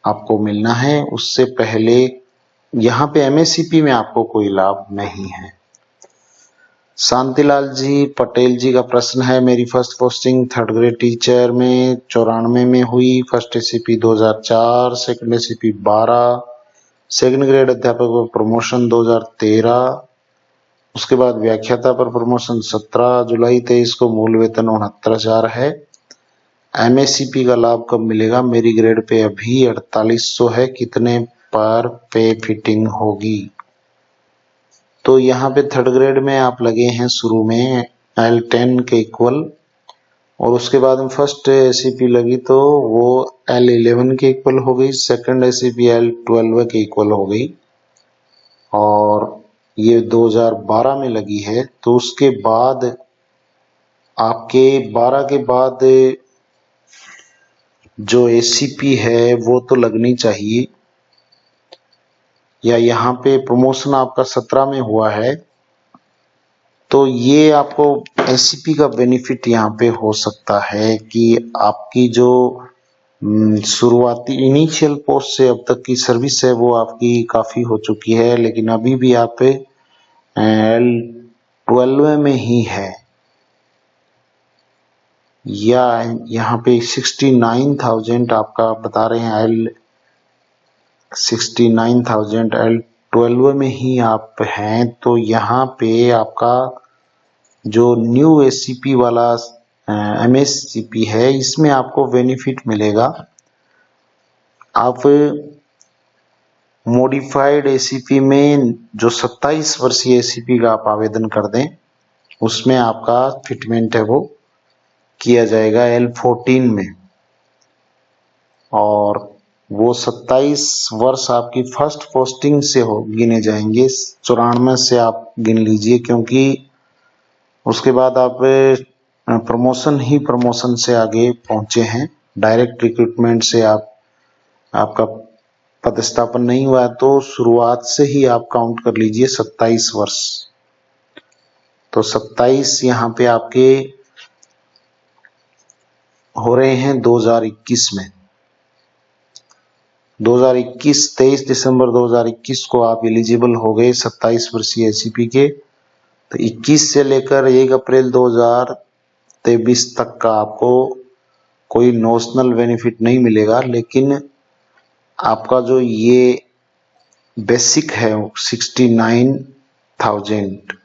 Speaker 1: आपको मिलना है। उससे पहले यहाँ पे एमएससीपी में आपको कोई लाभ नहीं है। शांतिलाल जी पटेल जी का प्रश्न है, मेरी first posting 3rd grade teacher में 94 में हुई। First ACP 2004, second ACP 12, second grade अध्यापक पर प्रमोशन 2013, उसके बाद व्याख्याता पर प्रमोशन 17 जुलाई 23 को, मूल वेतन 69,000 है। एमएससीपी का लाभ कब मिलेगा? मेरी ग्रेड पे अभी 4800 है, कितने पर पे फिटिंग होगी? तो यहाँ पे 3rd ग्रेड में आप लगे हैं शुरू में L10 के इक्वल और उसके बाद में फर्स्ट एसीपी लगी तो वो L11 के इक्वल हो गई, सेकंड एसीपी L12 के इक्वल हो गई और ये 2012 में लगी है। तो उसके बाद आपके 12 के बाद जो एसीपी है वो तो लगनी चाहिए, या यहाँ पे प्रमोशन आपका 17 में हुआ है तो ये आपको एसीपी का बेनिफिट यहाँ पे हो सकता है कि आपकी जो शुरुआती इनिशियल पोस्ट से अब तक की सर्विस है वो आपकी काफी हो चुकी है, लेकिन अभी भी आप L12 में ही है, या यहाँ पे 69,000 आपका बता रहे हैं L69,000 L12 में ही आप हैं। तो यहाँ पे आपका जो न्यू एसीपी वाला एमएससीपी है इसमें आपको बेनिफिट मिलेगा। आप मॉडिफाइड एसीपी में जो 27 वर्षीय एसीपी का आप आवेदन कर दें उसमें आपका फिटमेंट है वो किया जाएगा L14 में, और वो 27 वर्ष आपकी फर्स्ट पोस्टिंग से हो गिने जाएंगे। 94 से आप गिन लीजिए, क्योंकि उसके बाद आप प्रमोशन ही प्रमोशन से आगे पहुंचे हैं। डायरेक्ट रिक्रूटमेंट से आपका पदस्थापन नहीं हुआ, तो शुरुआत से ही आप काउंट कर लीजिए 27 वर्ष। तो 27 यहाँ पे आपके हो रहे हैं 2021 में। 23 दिसंबर 2021 को आप एलिजिबल हो गए 27 वर्षीय एसीपी के। तो 21 से लेकर 1 अप्रैल 2023 तक का आपको कोई नॉशनल बेनिफिट नहीं मिलेगा, लेकिन आपका जो ये बेसिक है 69,000,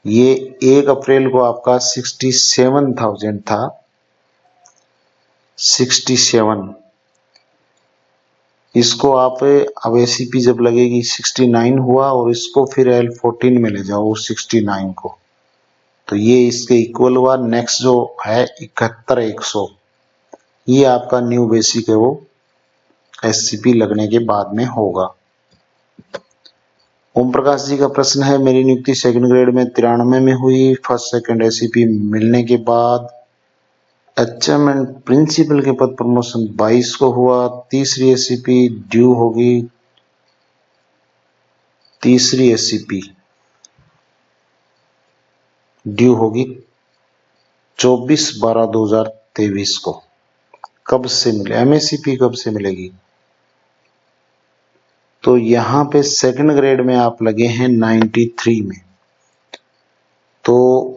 Speaker 1: ये 1 अप्रैल को आपका 67,000 था, 67। इसको आप अब एसीपी जब लगेगी 69 हुआ और इसको फिर L14 में ले जाओ 69 को, तो ये इसके इक्वल हुआ। नेक्स्ट जो है 71,100, ये आपका न्यू बेसिक है, वो एससीपी लगने के बाद में होगा। ओम प्रकाश जी का प्रश्न है, मेरी नियुक्ति सेकंड ग्रेड में 93 में हुई। फर्स्ट सेकंड एसीपी मिलने के बाद एचएम एंड प्रिंसिपल के पद प्रमोशन 22 को हुआ। तीसरी एससीपी ड्यू होगी, तीसरी एससीपी ड्यू होगी 24/12/2023 को। कब से मिले एमएससीपी, कब से मिलेगी? तो यहां पे सेकंड ग्रेड में आप लगे हैं 93 में, तो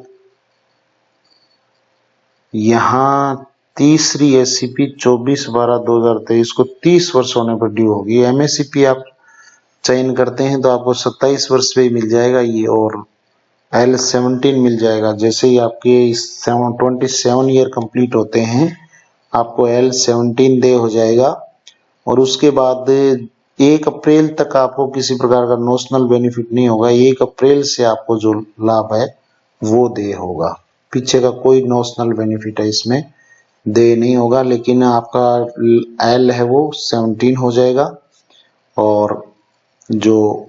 Speaker 1: यहां तीसरी एससीपी 24/12/2023 को 30 वर्ष होने पर ड्यू होगी। एमएससीपी आप चयन करते हैं तो आपको 27 वर्ष पे ही मिल जाएगा ये, और L17 मिल जाएगा। जैसे ही आपके 27 ईयर कंप्लीट होते हैं आपको L17 दे हो जाएगा, और उसके बाद 1 अप्रैल तक आपको किसी प्रकार का नोशनल बेनिफिट नहीं होगा। 1 अप्रैल से आपको जो लाभ है वो दे होगा। पीछे का कोई नोशनल बेनिफिट है इसमें दे नहीं होगा, लेकिन आपका L है वो 17 हो जाएगा, और जो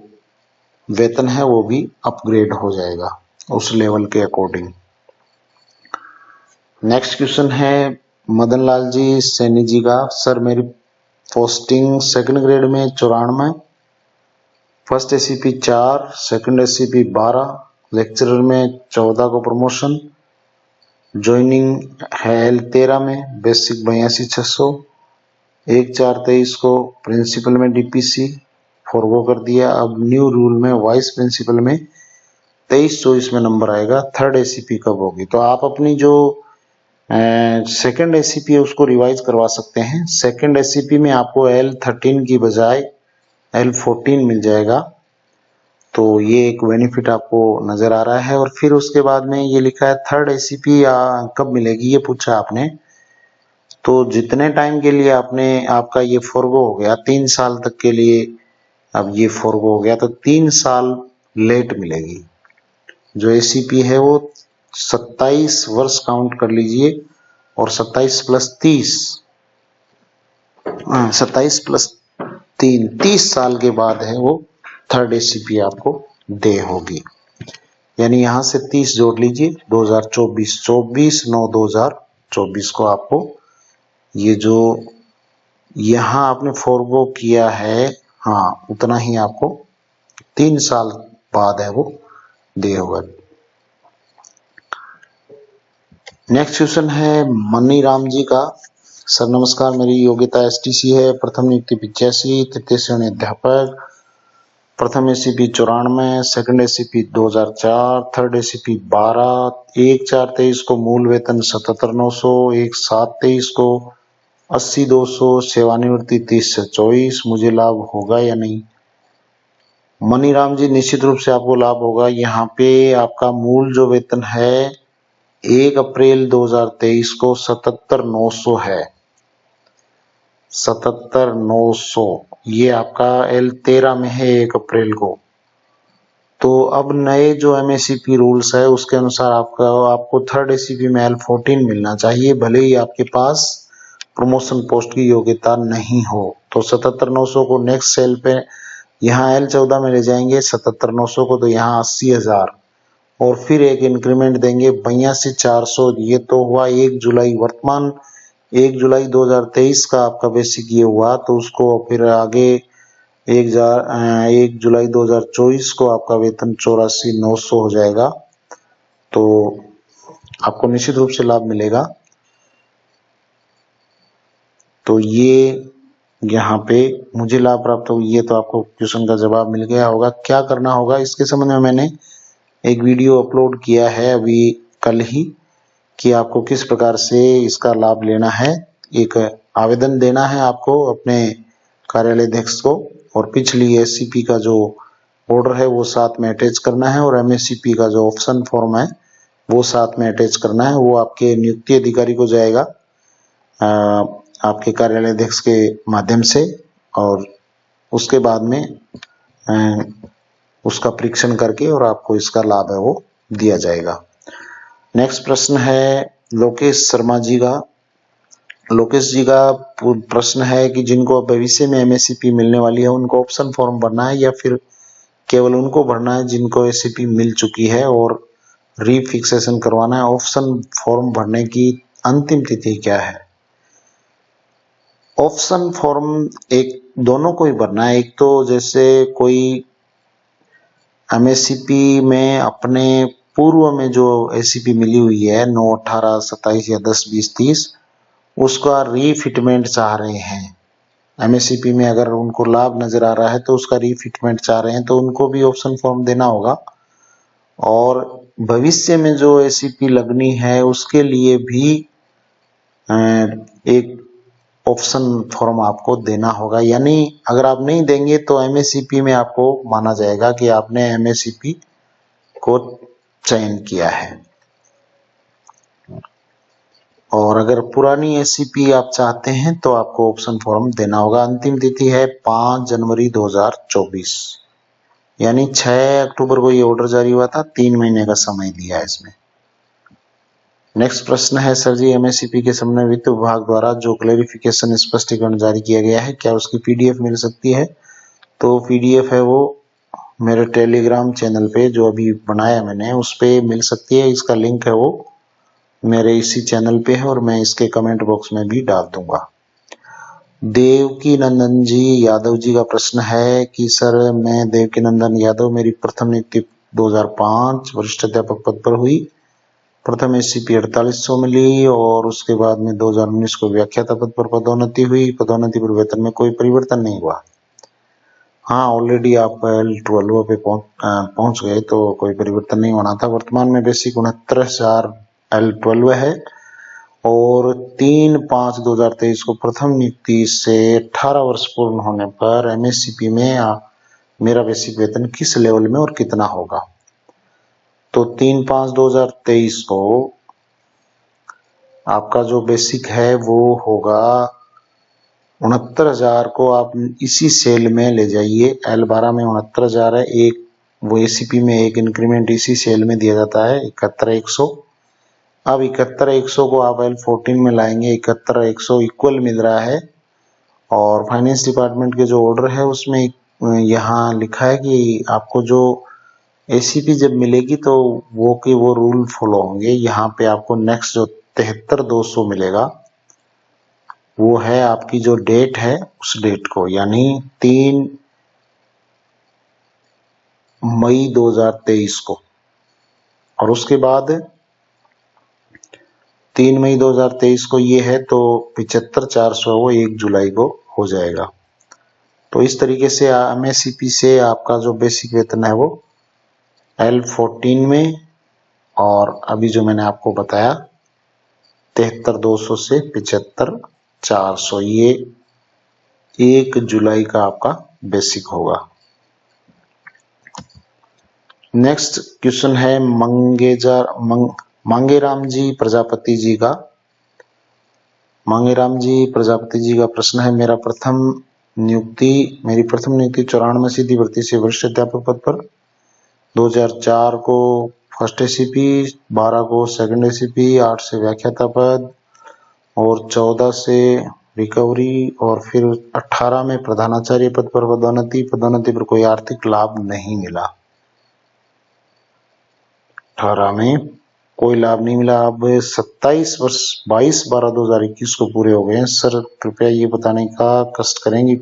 Speaker 1: वेतन है वो भी अपग्रेड हो जाएगा उस लेवल के अकॉर्डिंग। नेक्स्ट क्वेश्चन है मदन लाल जी सैनी जी का। सर मेरी पोस्टिंग सेकंड ग्रेड में 94, first SCP 4, second SCP 12, lecturer में 14 को प्रमोशन, ज्वाइनिंग है L13 में, बेसिक 82,600, 1/4/23 को प्रिंसिपल में डीपीसी फॉरगो कर दिया। अब न्यू रूल में वाइस प्रिंसिपल में 23-24 में नंबर आएगा। थर्ड एससीपी कब होगी? तो आप अपनी जो सेकंड एससीपी है उसको रिवाइज करवा सकते हैं। सेकंड एससीपी में आपको L13 की बजाय L14 मिल जाएगा, तो ये एक बेनिफिट आपको नजर आ रहा है। और फिर उसके बाद में ये लिखा है थर्ड एससीपी कब मिलेगी, ये पूछा आपने। तो जितने टाइम के लिए आपका ये फॉरगो हो गया 3 साल तक के लिए, अब ये फॉरगो हो गया तो 3 साल लेट मिलेगी। जो एससीपी है वो 27 वर्ष काउंट कर लीजिए, और 27 + 30 27 + 3 30 साल के बाद है वो थर्ड एससीपी आपको दे होगी। यानी यहां से 30 जोड़ लीजिए, 2024 24/9/2024 को आपको ये जो यहां आपने फॉरगो किया है, हाँ उतना ही आपको 3 साल बाद है वो दे होगा। नेक्स्ट क्वेश्चन है मनी राम जी का। सर नमस्कार, मेरी योग्यता एसटीसी है, प्रथम नियुक्ति 85, तृतीय श्रेणी अध्यापक, प्रथम SCP 94, second SCP 2004, third SCP 12, 1/4/23 को मूल वेतन 77,900, 1/7/23 को 80,200, सेवानिवृत्ति 30 से 24, मुझे लाभ होगा या नहीं? मनीराम जी निश्चित रूप से आपको लाभ होगा। यहाँ पे आपका मूल जो वेतन है 1 अप्रैल 2023 को 77,900 है, 77,900 ये आपका L13 में है 1 अप्रैल को। तो अब नए जो एमएससीपी रूल्स है उसके अनुसार आपको थर्ड एससीपी में L14 मिलना चाहिए, भले ही आपके पास प्रमोशन पोस्ट की योग्यता नहीं हो। तो 77,900 को नेक्स्ट सेल पे यहाँ L14 में ले जाएंगे 77,900 को, तो यहाँ 80,000 और फिर एक इंक्रीमेंट देंगे 82,400। ये तो हुआ 1 जुलाई, वर्तमान 1 जुलाई 2023 का आपका बेसिक ये हुआ, तो उसको फिर आगे 1 जुलाई 2024 को आपका वेतन 84,900 हो जाएगा, तो आपको निश्चित रूप से लाभ मिलेगा। तो ये यहाँ पे मुझे लाभ प्राप्त हो, ये तो आपको क्वेश्चन का जवाब मिल गया होगा। क्या करना होगा इसके संबंध में मैंने एक वीडियो अपलोड किया है अभी कल ही, कि आपको किस प्रकार से इसका लाभ लेना है। एक आवेदन देना है आपको अपने कार्यालय अध्यक्ष को, और पिछली एससीपी का जो ऑर्डर है वो साथ में अटैच करना है, और एमएससीपी का जो ऑप्शन फॉर्म है वो साथ में अटैच करना है। वो आपके नियुक्ति अधिकारी को जाएगा आपके कार्यालय अध्यक्ष के माध्यम से, और उसके बाद में उसका परीक्षण करके और आपको इसका लाभ है वो दिया जाएगा। नेक्स्ट प्रश्न है लोकेश शर्मा जी का। लोकेश जी का प्रश्न है कि जिनको भविष्य में एमएससीपी मिलने वाली है उनको ऑप्शन फॉर्म भरना है या फिर केवल उनको भरना है जिनको एससीपी मिल चुकी है और रीफिक्सेशन करवाना है। ऑप्शन फॉर्म भरने की अंतिम तिथि क्या है। ऑप्शन फॉर्म एक दोनों को ही भरना है। एक तो जैसे कोई एमएससीपी में अपने पूर्व में जो एसीपी मिली हुई है 9, 18, 27 या 10, 20, 30 उसका रीफिटमेंट चाह रहे हैं। एमएससीपी में अगर उनको लाभ नजर आ रहा है तो उसका रीफिटमेंट चाह रहे हैं तो उनको भी ऑप्शन फॉर्म देना होगा। और भविष्य में जो एसीपी लगनी है उसके लिए भी एक ऑप्शन फॉर्म आपको देना होगा। यानी अगर आप नहीं देंगे तो एमएससीपी में आपको माना जाएगा कि आपने एमएससीपी को चयन किया है। और अगर पुरानी एससीपी आप चाहते हैं तो आपको ऑप्शन फॉर्म देना होगा। अंतिम तिथि है 5 जनवरी 2024, यानी 6 अक्टूबर को ये ऑर्डर जारी हुआ था। 3 महीने का समय दिया है इसमें। नेक्स्ट प्रश्न है, सर जी एमएससीपी के संबंध में वित्त विभाग द्वारा जो क्लेरिफिकेशन स्पष्टीकरण जारी किया गया है क्या उसकी पीडीएफ मिल सकती है। तो पीडीएफ है वो मेरे टेलीग्राम चैनल पे जो अभी बनाया मैंने उस पे मिल सकती है। इसका लिंक है वो मेरे इसी चैनल पे है और मैं इसके कमेंट बॉक्स में भी डाल दूंगा। देवकी नंदन जी यादव जी का प्रश्न है कि सर मैं देवकी नंदन यादव, मेरी प्रथम नियुक्ति 2005 वरिष्ठ अध्यापक पद पर हुई। प्रथम एससीपी 4800 मिली और उसके बाद में 2019 को व्याख्याता पद पर पदोन्नति हुई। पदोन्नति पर वेतन में कोई परिवर्तन नहीं हुआ। हाँ, ऑलरेडी आप L12 पे पहुंच गए तो कोई परिवर्तन नहीं होना था। वर्तमान में बेसिक 69,000 L12 है और 3/5/2023 को प्रथम नियुक्ति से 18 वर्ष पूर्ण होने पर एमएससीपी में मेरा बेसिक वेतन किस लेवल में और कितना होगा। तो 3/5/2023 को आपका जो बेसिक है वो होगा 69,000 को आप इसी सेल में ले जाइए। L12 में 69,000 है। एक वो एसीपी में एक इंक्रीमेंट इसी सेल में दिया जाता है 71,100। अब 71,100 को आप L14 में लाएंगे, 71,100 इक्वल मिल रहा है। और फाइनेंस डिपार्टमेंट के जो ऑर्डर है उसमें यहाँ लिखा है कि आपको जो एसीपी जब मिलेगी तो वो रूल फॉलो होंगे। यहाँ पे आपको नेक्स्ट जो 73,200 मिलेगा वो है आपकी जो डेट है उस डेट को, यानी 3 मई 2023 को। और उसके बाद 3 मई 2023 को ये है तो 75,400 वो 1 जुलाई को हो जाएगा। तो इस तरीके से एमएससीपी से आपका जो बेसिक वेतन है वो L14 में और अभी जो मैंने आपको बताया 73,200 से 75,400 ये 1 जुलाई का आपका बेसिक होगा। नेक्स्ट क्वेश्चन है मांगेराम जी प्रजापति जी का। मांगेराम जी प्रजापति जी का प्रश्न है, मेरी प्रथम नियुक्ति 94 सीधी भर्ती से वरिष्ठ अध्यापक पद पर, 2004 को फर्स्ट एसीपी, 12 को सेकंड एसीपी, 8 से व्याख्याता पद और 14 से रिकवरी और फिर 18 में प्रधानाचार्य पद पर पदोन्नति पर कोई आर्थिक लाभ नहीं मिला। 18 में कोई लाभ नहीं मिला। अब 27 वर्ष 22/12/2021 को पूरे हो गए हैं। सर कृपया ये बताने का कष्ट करेंगे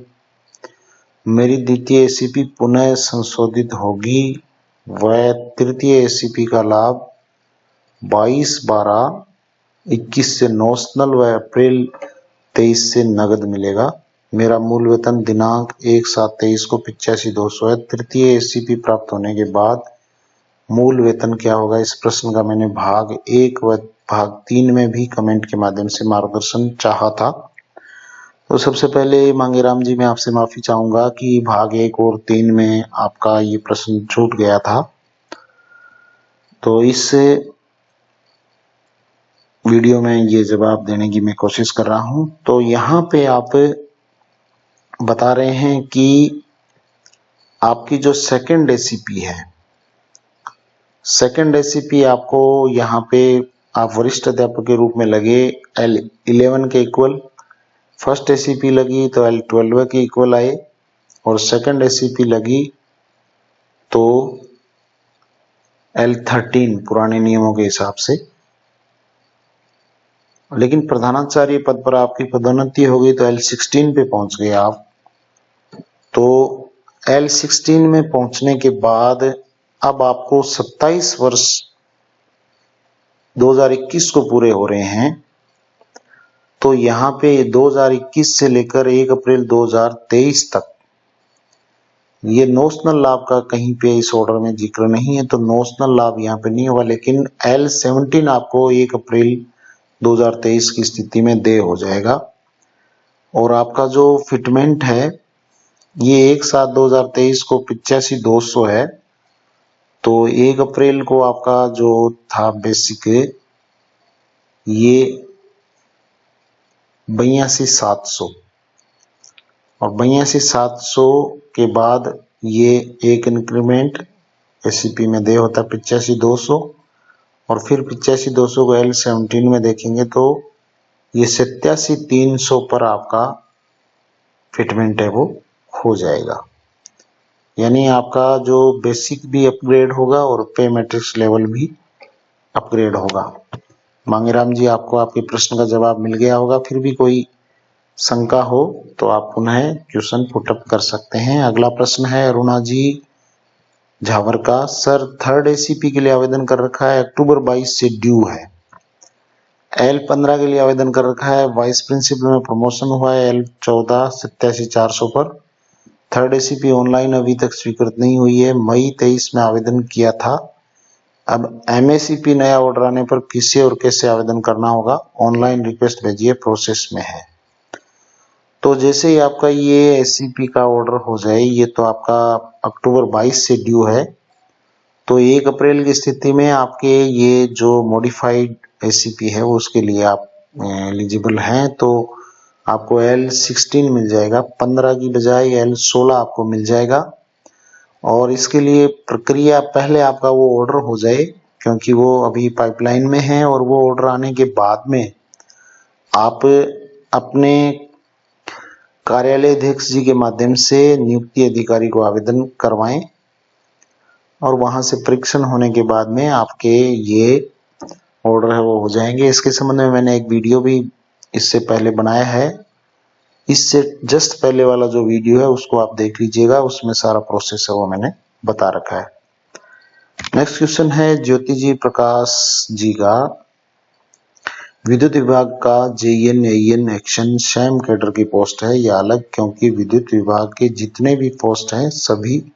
Speaker 1: मेरी द्वितीय एसीपी पुनः संशोधित होगी व तृतीय एसीपी का लाभ 22/12/21 से नॉशनल व अप्रैल 23 से नगद मिलेगा। मेरा मूल वेतन दिनांक 1/7/23 को 85,200 है। तृतीय एसीपी प्राप्त होने के बाद मूल वेतन क्या होगा, इस प्रश्न का मैंने भाग 1 व भाग 3 में भी कमेंट के माध्यम से मार्गदर्शन चाहा था। तो सबसे पहले मांगेराम जी मैं आपसे माफी चाहूंगा कि भाग 1 और 3 में आपका ये प्रश्न छूट गया था। तो इस वीडियो में ये जवाब देने की मैं कोशिश कर रहा हूं। तो यहाँ पे आप बता रहे हैं कि आपकी जो सेकंड एसीपी है, सेकंड एसीपी आपको यहाँ पे आप वरिष्ठ अध्यापक के रूप में लगे L11 के इक्वल, फर्स्ट एसीपी लगी तो L12 के इक्वल आए और सेकंड एसीपी लगी तो L13 पुराने नियमों के हिसाब से लेकिन प्रधानाचार्य पद पर आपकी पदोन्नति हो गई तो L16 पे पहुंच गए आप। तो L16 में पहुंचने के बाद अब आपको 27 वर्ष 2021 को पूरे हो रहे हैं। तो यहाँ पे 2021 से लेकर 1 अप्रैल 2023 तक ये नोशनल लाभ का कहीं पे इस ऑर्डर में जिक्र नहीं है, तो नोशनल लाभ यहाँ पे नहीं होगा, लेकिन L17 आपको 1 अप्रैल 2023 की स्थिति में दे हो जाएगा। और आपका जो फिटमेंट है ये 1/7/2023 को 85,200 है। तो 1 अप्रैल को आपका जो था बेसिक ये 82,700 और 82,700 के बाद ये एक इंक्रीमेंट एससीपी में दे होता 85,200 और फिर 85,200 को L17 में देखेंगे तो ये 87,300 पर आपका फिटमेंट है वो हो जाएगा। यानी आपका जो बेसिक भी अपग्रेड होगा और पे मैट्रिक्स लेवल भी अपग्रेड होगा। मांगेराम जी, आपको आपके प्रश्न का जवाब मिल गया होगा। फिर भी कोई शंका हो तो आप पुनः क्वेश्चन पुटअप कर सकते हैं। अगला प्रश्न है अरुणा जी झावर का। सर, 3rd एसीपी के लिए आवेदन कर रखा है, अक्टूबर 22 से ड्यू है। L15 के लिए आवेदन कर रखा है, वाइस प्रिंसिपल में प्रमोशन हुआ है L14 87,400 पर। 3rd एसीपी ऑनलाइन अभी तक स्वीकृत नहीं हुई है, मई 23 में आवेदन किया था। अब MACP नया ऑर्डर आने पर किसे और कैसे आवेदन करना होगा, ऑनलाइन रिक्वेस्ट भेजिए, प्रोसेस में है। तो जैसे ही आपका ये एससीपी का ऑर्डर हो जाए, ये तो आपका अक्टूबर 22 से ड्यू है, तो 1 अप्रैल की स्थिति में आपके ये जो मॉडिफाइड एससीपी है वो उसके लिए आप एलिजिबल हैं। तो आपको L16 मिल जाएगा, 15 की बजाय L16 आपको मिल जाएगा। और इसके लिए प्रक्रिया पहले आपका वो ऑर्डर हो जाए, क्योंकि वो अभी पाइपलाइन में है, और वो ऑर्डर आने के बाद में आप अपने कार्यालय अध्यक्ष जी के माध्यम से नियुक्ति अधिकारी को आवेदन करवाएं और वहां से परीक्षण होने के बाद में आपके ये ऑर्डर है वो हो जाएंगे। इसके संबंध में मैंने एक वीडियो भी इससे पहले बनाया है, इससे जस्ट पहले वाला जो वीडियो है उसको आप देख लीजिएगा, उसमें सारा प्रोसेस है वो मैंने बता रखा है। नेक्स्ट क्वेश्चन है ज्योति जी प्रकाश जी का। विद्युत विभाग का JEN AEN action same cadre की पोस्ट है या अलग, क्योंकि विद्युत विभाग के जितने भी पोस्ट हैं सभी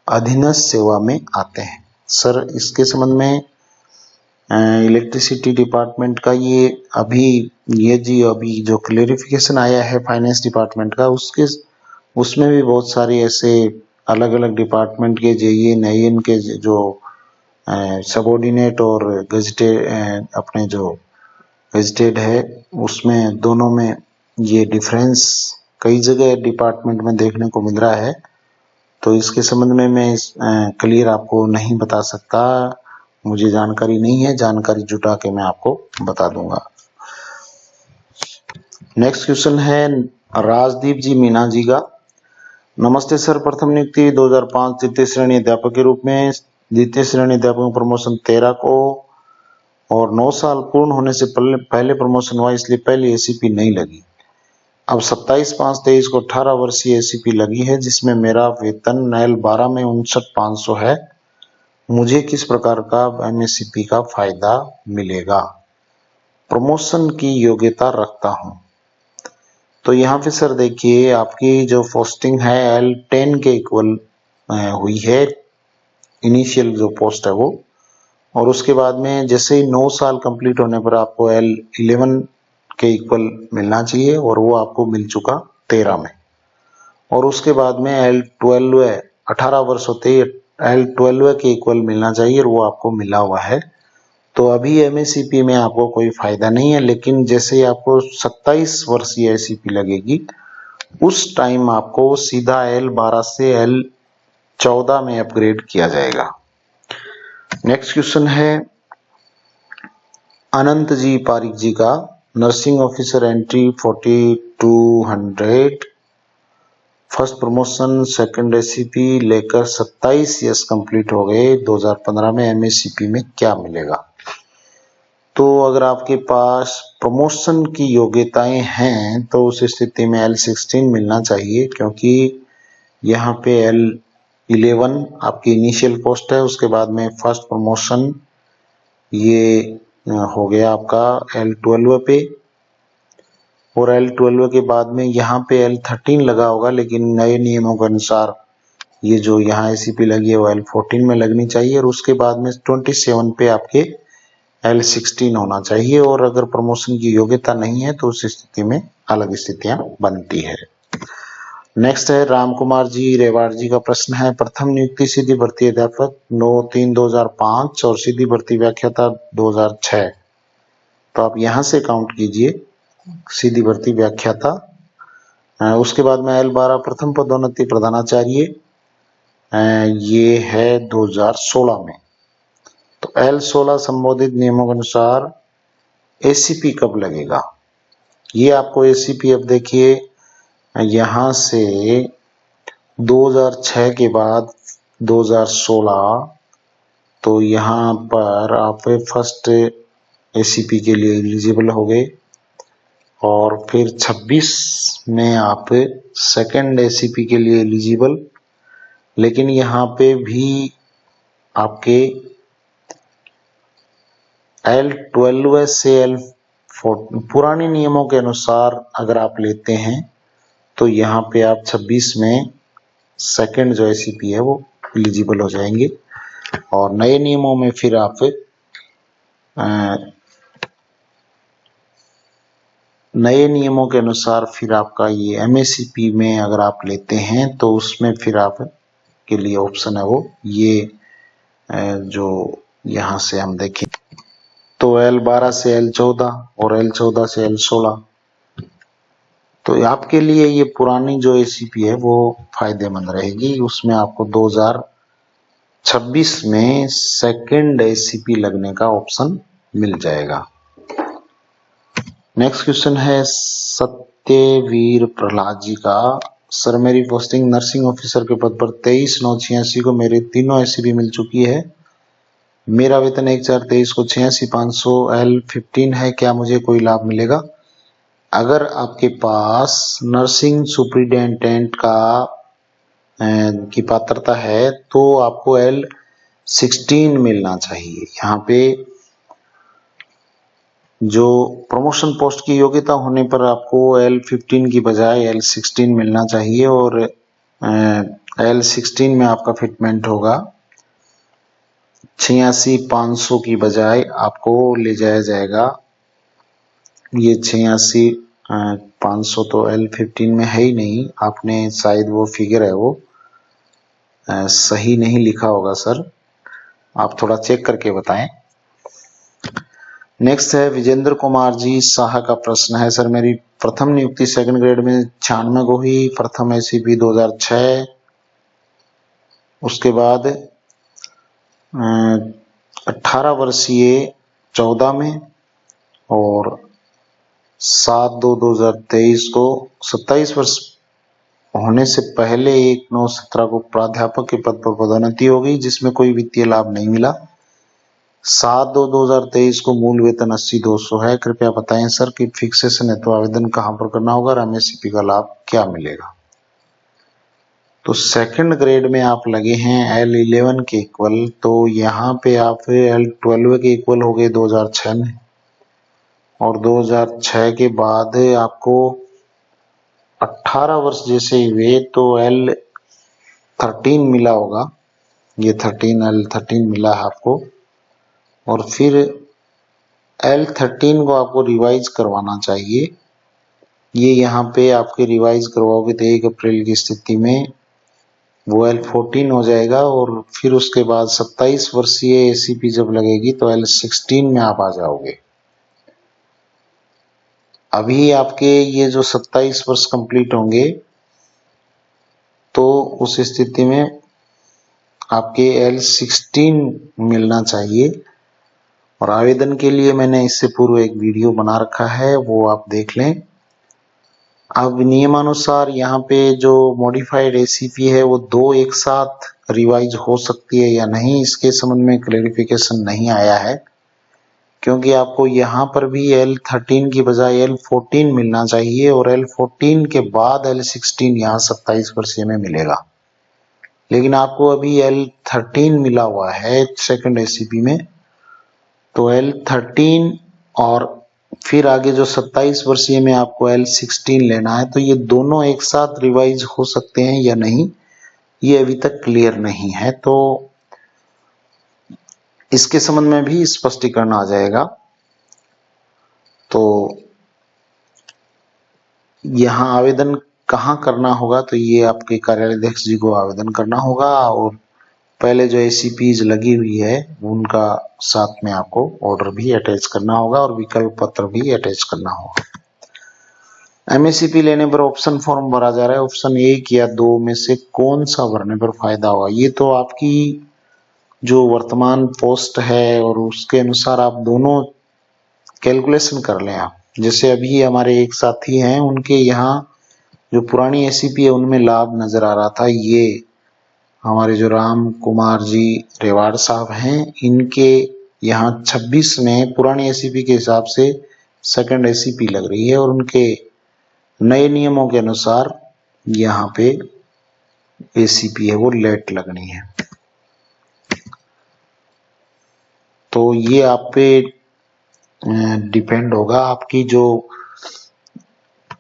Speaker 1: अधीनस्थ सेवा में आते हैं। सर, इसके संबंध में इलेक्ट्रिसिटी डिपार्टमेंट का ये अभी जो क्लेरिफिकेशन आया है फाइनेंस डिपार्टमेंट का, उसमें भी बहुत सारी ऐसे अलग अलग डिपार्टमेंट के JEN AEN के जो सबऑर्डिनेट और गजेटेड अपने जो गजेटेड है उसमें दोनों में ये डिफरेंस कई जगह डिपार्टमेंट में देखने को मिल रहा है। तो इसके संबंध में मैं क्लियर आपको नहीं बता सकता, मुझे जानकारी नहीं है, जानकारी जुटा के मैं आपको बता दूंगा। नेक्स्ट क्वेश्चन है राजदीप जी मीना जी का। नमस्ते सर, प्रथम नियुक्ति 2005 द्वितीय श्रेणी अध्यापक के रूप में, द्वितीय श्रेणी अध्यापक में प्रमोशन 13 को और 9 साल पूर्ण होने से पहले प्रमोशन हुआ, इसलिए पहली एसीपी नहीं लगी। अब 27/5/23 को 18 वर्षीय एसीपी लगी है, जिसमें मेरा वेतन L12 में 59,500 है। मुझे किस प्रकार का MACP का फायदा मिलेगा? प्रमोशन की योग्यता रखता हूं। तो यहाँ पे सर देखिए, आपकी जो पोस्टिंग है L10 के इक्वल हुई है, इनिशियल जो पोस्ट है वो, और उसके बाद में जैसे ही 9 साल कंप्लीट होने पर आपको L11 के इक्वल मिलना चाहिए, और वो आपको मिल चुका 13 में। और उसके बाद में L12 18 वर्ष होते ही L12 के इक्वल मिलना चाहिए, और वो आपको मिला हुआ है। तो अभी MACP में आपको कोई फायदा नहीं है, लेकिन जैसे ही आपको 27 वर्षीय एसीपी लगेगी उस टाइम आपको सीधा L12 से L14 में अपग्रेड किया जाएगा। नेक्स्ट क्वेश्चन है अनंत जी पारिक जी का। Nursing officer entry 4200, first promotion, second ACP लेकर 27 ईयर्स कंप्लीट हो गए 2015 में, MACP में क्या मिलेगा? तो अगर आपके पास प्रमोशन की योग्यताएं हैं तो उस स्थिति में L16 मिलना चाहिए, क्योंकि यहाँ पे L11 आपकी इनिशियल पोस्ट है, उसके बाद में फर्स्ट प्रमोशन ये हो गया आपका L12 पे, और L12 के बाद में यहाँ पे L13 लगा होगा, लेकिन नए नियमों के अनुसार ये जो यहाँ ACP लगी है वो L14 में लगनी चाहिए, और उसके बाद में 27 पे आपके L16 होना चाहिए। और अगर प्रमोशन की योग्यता नहीं है तो उस स्थिति में अलग स्थितियां बनती है। नेक्स्ट है राम कुमार जी रेवाड़ जी का प्रश्न है, प्रथम नियुक्ति सीधी भर्ती अध्यापक 9/3/2005 और सीधी भर्ती व्याख्याता 2006। तो आप यहां से काउंट कीजिए सीधी भर्ती व्याख्याता। उसके बाद में L12 प्रथम पदोन्नति प्रधानाचार्य, ये है 2016 में। तो L16 संबोधित नियमों के अनुसार ACP कब लगेगा, ये आपको ACP अब देखिए यहां से 2006 के बाद 2016, तो यहाँ पर आप फर्स्ट ACP के लिए एलिजिबल हो गए, और फिर 26 में आप सेकंड ACP के लिए एलिजिबल, लेकिन यहाँ पे भी आपके L12 से L14 पुराने नियमों के अनुसार अगर आप लेते हैं तो यहाँ पे आप 26 में सेकंड जो ACP है वो एलिजिबल हो जाएंगे, और नए नियमों में फिर आप नए नियमों के अनुसार फिर आपका ये MACP में अगर आप लेते हैं तो उसमें फिर आप के लिए ऑप्शन है वो ये जो यहाँ से हम देखें तो L12 से L14 और L14 से L16, तो आपके लिए ये पुरानी जो ACP है वो फायदेमंद रहेगी। उसमें आपको 2026 में सेकंड ACP लगने का ऑप्शन मिल जाएगा। नेक्स्ट क्वेश्चन है सत्यवीर प्रहलाद जी का, सर मेरी पोस्टिंग नर्सिंग ऑफिसर के पद पर 23/9/86 को मेरे तीनों ACP मिल चुकी है। मेरा वेतन 1/4/23 को 86,500 L15 है, क्या मुझे कोई लाभ मिलेगा? अगर आपके पास नर्सिंग सुपरिटेंडेंट का की पात्रता है तो आपको L16 मिलना चाहिए। यहाँ पे जो प्रमोशन पोस्ट की योग्यता होने पर आपको L15 की बजाय L16 मिलना चाहिए, और L16 में आपका फिटमेंट होगा 86,500 की बजाय आपको ले जाया जाएगा ये 86,500 तो L15 में है ही नहीं, आपने शायद वो फिगर है वो सही नहीं लिखा होगा सर, आप थोड़ा चेक करके बताएं। नेक्स्ट है विजेंद्र कुमार जी शाह का प्रश्न है, सर मेरी प्रथम नियुक्ति सेकंड ग्रेड में 96 को हुई, प्रथम ACP 2006, उसके बाद 18 वर्षीय 14 में, और 7/2/2023 को 27 वर्ष होने से पहले 1/9/17 को प्राध्यापक के पद पर पदोन्नति हो गई जिसमें कोई वित्तीय लाभ नहीं मिला। 7/2/2023 को मूल वेतन 80,200 है। कृपया बताएं सर कि फिक्सेशन हेतु आवेदन कहां पर करना होगा और MACP का लाभ क्या मिलेगा? तो सेकंड ग्रेड में आप लगे हैं L11 के इक्वल, तो यहाँ पे आप L12 के इक्वल हो गए 2006 में, और 2006 के बाद आपको 18 वर्ष जैसे हुए तो L13 मिला होगा, ये L13 मिला है आपको, और फिर L13 को आपको रिवाइज करवाना चाहिए। ये यहाँ पे आपके रिवाइज करवाओगे तो 1 अप्रैल की स्थिति में वो L14 हो जाएगा, और फिर उसके बाद 27 वर्षीय ACP जब लगेगी तो L16 में आप आ जाओगे। अभी आपके ये जो 27 वर्ष कंप्लीट होंगे तो उस स्थिति में आपके L16 मिलना चाहिए, और आवेदन के लिए मैंने इससे पूर्व एक वीडियो बना रखा है, वो आप देख लें। अब नियमानुसार यहाँ पे जो मॉडिफाइड ACP है वो 2 एक साथ रिवाइज हो सकती है या नहीं, इसके संबंध में क्लैरिफिकेशन नहीं आया है, क्योंकि आपको यहाँ पर भी L13 की बजाय L14 मिलना चाहिए और L14 के बाद L16 यहाँ 27 वर्षीय में मिलेगा, लेकिन आपको अभी L13 मिला हुआ है सेकंड एसीपी में, तो L13 और फिर आगे जो 27 वर्षीय में आपको L16 लेना है, तो ये दोनों एक साथ रिवाइज हो सकते हैं या नहीं, ये अभी तक क्लियर नहीं है। तो इसके संबंध में भी स्पष्टीकरण आ जाएगा। तो यहाँ आवेदन कहाँ करना होगा, तो ये आपके कार्यालय अध्यक्ष जी को आवेदन करना होगा और पहले जो एसीपीज लगी हुई है उनका साथ में आपको ऑर्डर भी अटैच करना होगा और विकल्प पत्र भी अटैच करना होगा। एमएससीपी लेने पर ऑप्शन फॉर्म भरा जा रहा है, ऑप्शन 1 या 2 में से कौन सा भरने पर फायदा होगा। ये तो आपकी जो वर्तमान पोस्ट है और उसके अनुसार आप दोनों कैलकुलेशन कर लें आप। जैसे अभी हमारे एक साथी हैं, उनके यहाँ जो पुरानी एसीपी है उनमें लाभ नजर आ रहा था। ये हमारे जो राम कुमार जी रेवाड़ साहब हैं, इनके यहाँ 26 में पुरानी एसीपी के हिसाब से सेकंड एसीपी लग रही है और उनके नए नियमों के अनुसार यहाँ पे एसीपी है वो लेट लगनी है। तो ये आप पे डिपेंड होगा, आपकी जो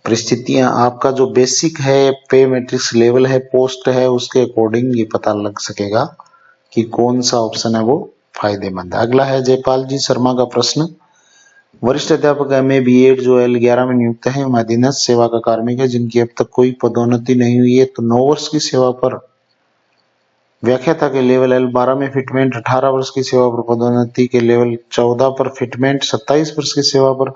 Speaker 1: परिस्थितियां, आपका जो बेसिक है पे मैट्रिक्स लेवल है, पोस्ट है, उसके अकॉर्डिंग ये पता लग सकेगा कि कौन सा ऑप्शन है वो फायदेमंद है। अगला है जयपाल जी शर्मा का प्रश्न, वरिष्ठ अध्यापक MA B.Ed जो L11 में नियुक्त है, मध्यस्थ सेवा का कार्मिक है, जिनकी अब तक कोई पदोन्नति नहीं हुई है, तो 9 वर्ष की सेवा पर व्याख्याता के लेवल L12 में फिटमेंट, 18 वर्ष की सेवा पर पदोन्नति के लेवल 14 पर फिटमेंट, 27 वर्ष की सेवा पर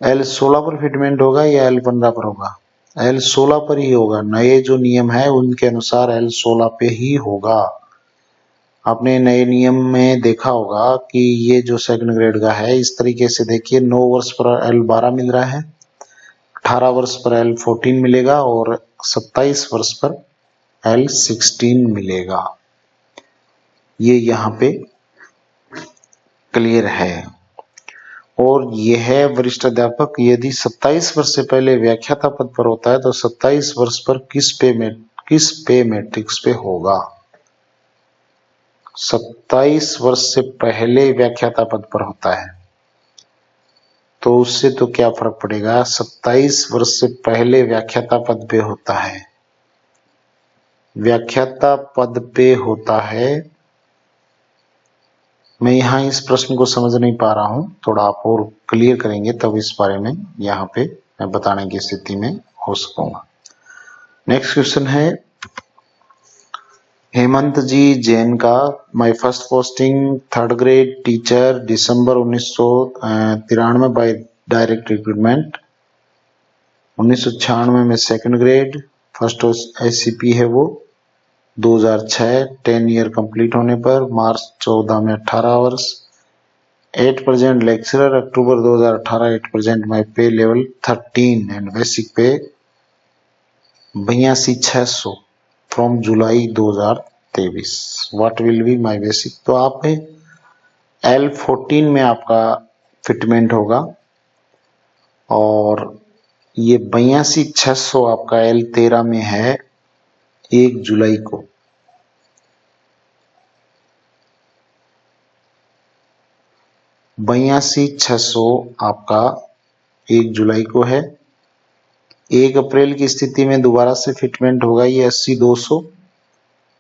Speaker 1: L16 पर फिटमेंट होगा या L15 पर होगा। L16 पर ही होगा, नए जो नियम है उनके अनुसार L16 पे ही होगा। आपने नए नियम में देखा होगा कि ये जो सेकंड ग्रेड का है, इस तरीके से देखिए, 9 वर्ष पर L12 मिल रहा है, 18 वर्ष पर L14 मिलेगा और 27 वर्ष पर L16 मिलेगा। ये यहाँ पे क्लियर है। और यह है वरिष्ठ अध्यापक यदि 27 वर्ष से पहले व्याख्याता पद पर होता है तो 27 वर्ष पर किस पे मैट्रिक्स पे होगा। 27 वर्ष से पहले व्याख्याता पद पर होता है तो उससे तो क्या फर्क पड़ेगा, 27 वर्ष से पहले व्याख्याता पद पे होता है, व्याख्याता पद पे होता है। मैं यहाँ इस प्रश्न को समझ नहीं पा रहा हूँ, थोड़ा आप और क्लियर करेंगे तब इस बारे में यहाँ पे मैं बताने की स्थिति में हो सकूंगा। नेक्स्ट क्वेश्चन है हेमंत जी जैन का, my first posting 3rd grade teacher December 1993 by direct recruitment, 1996 में सेकंड ग्रेड, फर्स्ट एसीपी है वो 2006 10 ईयर कंप्लीट होने पर, मार्च 14 में 18 वर्ष, 8 प्रेजेंट लेक्चरर, अक्टूबर 2018 8 प्रेजेंट माई पे लेवल 13 एंड बेसिक पे 82,600 from July 2023। What will be my basic, तो आप L14 में आपका फिटमेंट होगा और ये 82,600 आपका L13 में है 1 जुलाई को। $82,600 आपका 1 जुलाई को है। 1 अप्रैल की स्थिति में दोबारा से फिटमेंट होगा ये 80,200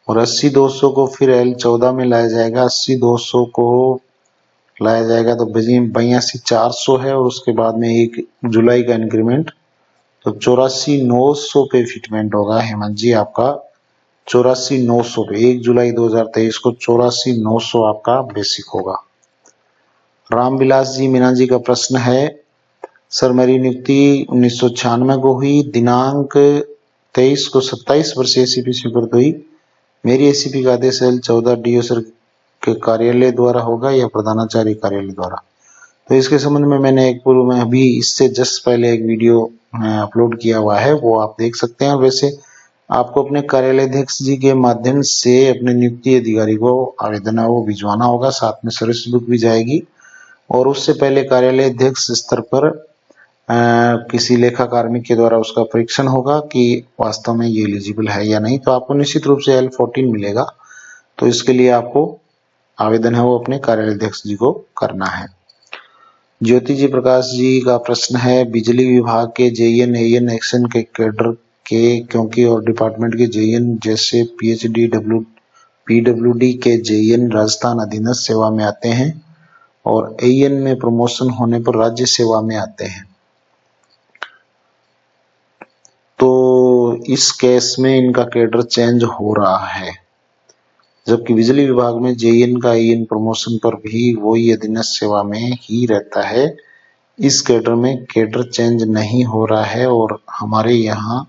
Speaker 1: और 80,200 को फिर L14 में लाया जाएगा। 80,200 को लाया जाएगा तो 82,400 है और उसके बाद में 1 जुलाई का इंक्रीमेंट तो 84,900 पे फिटमेंट होगा। हेमंत जी आपका 84,900 पे 1 जुलाई 2023 को 84,900 आपका बेसिक होगा। रामविलास जी मीना जी का प्रश्न है, सर मेरी नियुक्ति 1996 को हुई, दिनांक 23 को 27 वर्ष एसीपी स्वीकृत हुई, मेरी एसीपी का आदेश L14 डीओ सर के कार्यालय द्वारा होगा या प्रधानाचार्य कार्यालय द्वारा। तो इसके संबंध में मैंने एक पूर्व में अभी इससे जस्ट पहले एक वीडियो अपलोड किया हुआ है, वो आप देख सकते हैं। वैसे आपको अपने कार्यालय अध्यक्ष जी के माध्यम से अपने नियुक्ति अधिकारी को आवेदन है वो भिजवाना होगा, साथ में सर्विस बुक भी जाएगी और उससे पहले कार्यालय अध्यक्ष स्तर पर किसी लेखा कार्मिक के द्वारा उसका परीक्षण होगा कि वास्तव में ये एलिजिबल है या नहीं। तो आपको निश्चित रूप से L14 मिलेगा। तो इसके लिए आपको आवेदन है वो अपने कार्यालय अध्यक्ष जी को करना है। ज्योति जी प्रकाश जी का प्रश्न है, बिजली विभाग के जेईएन एएन एक्शन के कैडर के क्योंकि और डिपार्टमेंट के जेईएन जैसे पीएचडी पीडब्ल्यूडी के जेईएन राजस्थान अधीनस्थ सेवा में आते हैं और एएन में प्रमोशन होने पर राज्य सेवा में आते हैं। तो इस केस में इनका कैडर चेंज हो रहा है, जबकि बिजली विभाग में जेईएन का एएन प्रमोशन पर भी वही अधीनस्थ सेवा में ही रहता है। इस कैडर में कैडर चेंज नहीं हो रहा है और हमारे यहाँ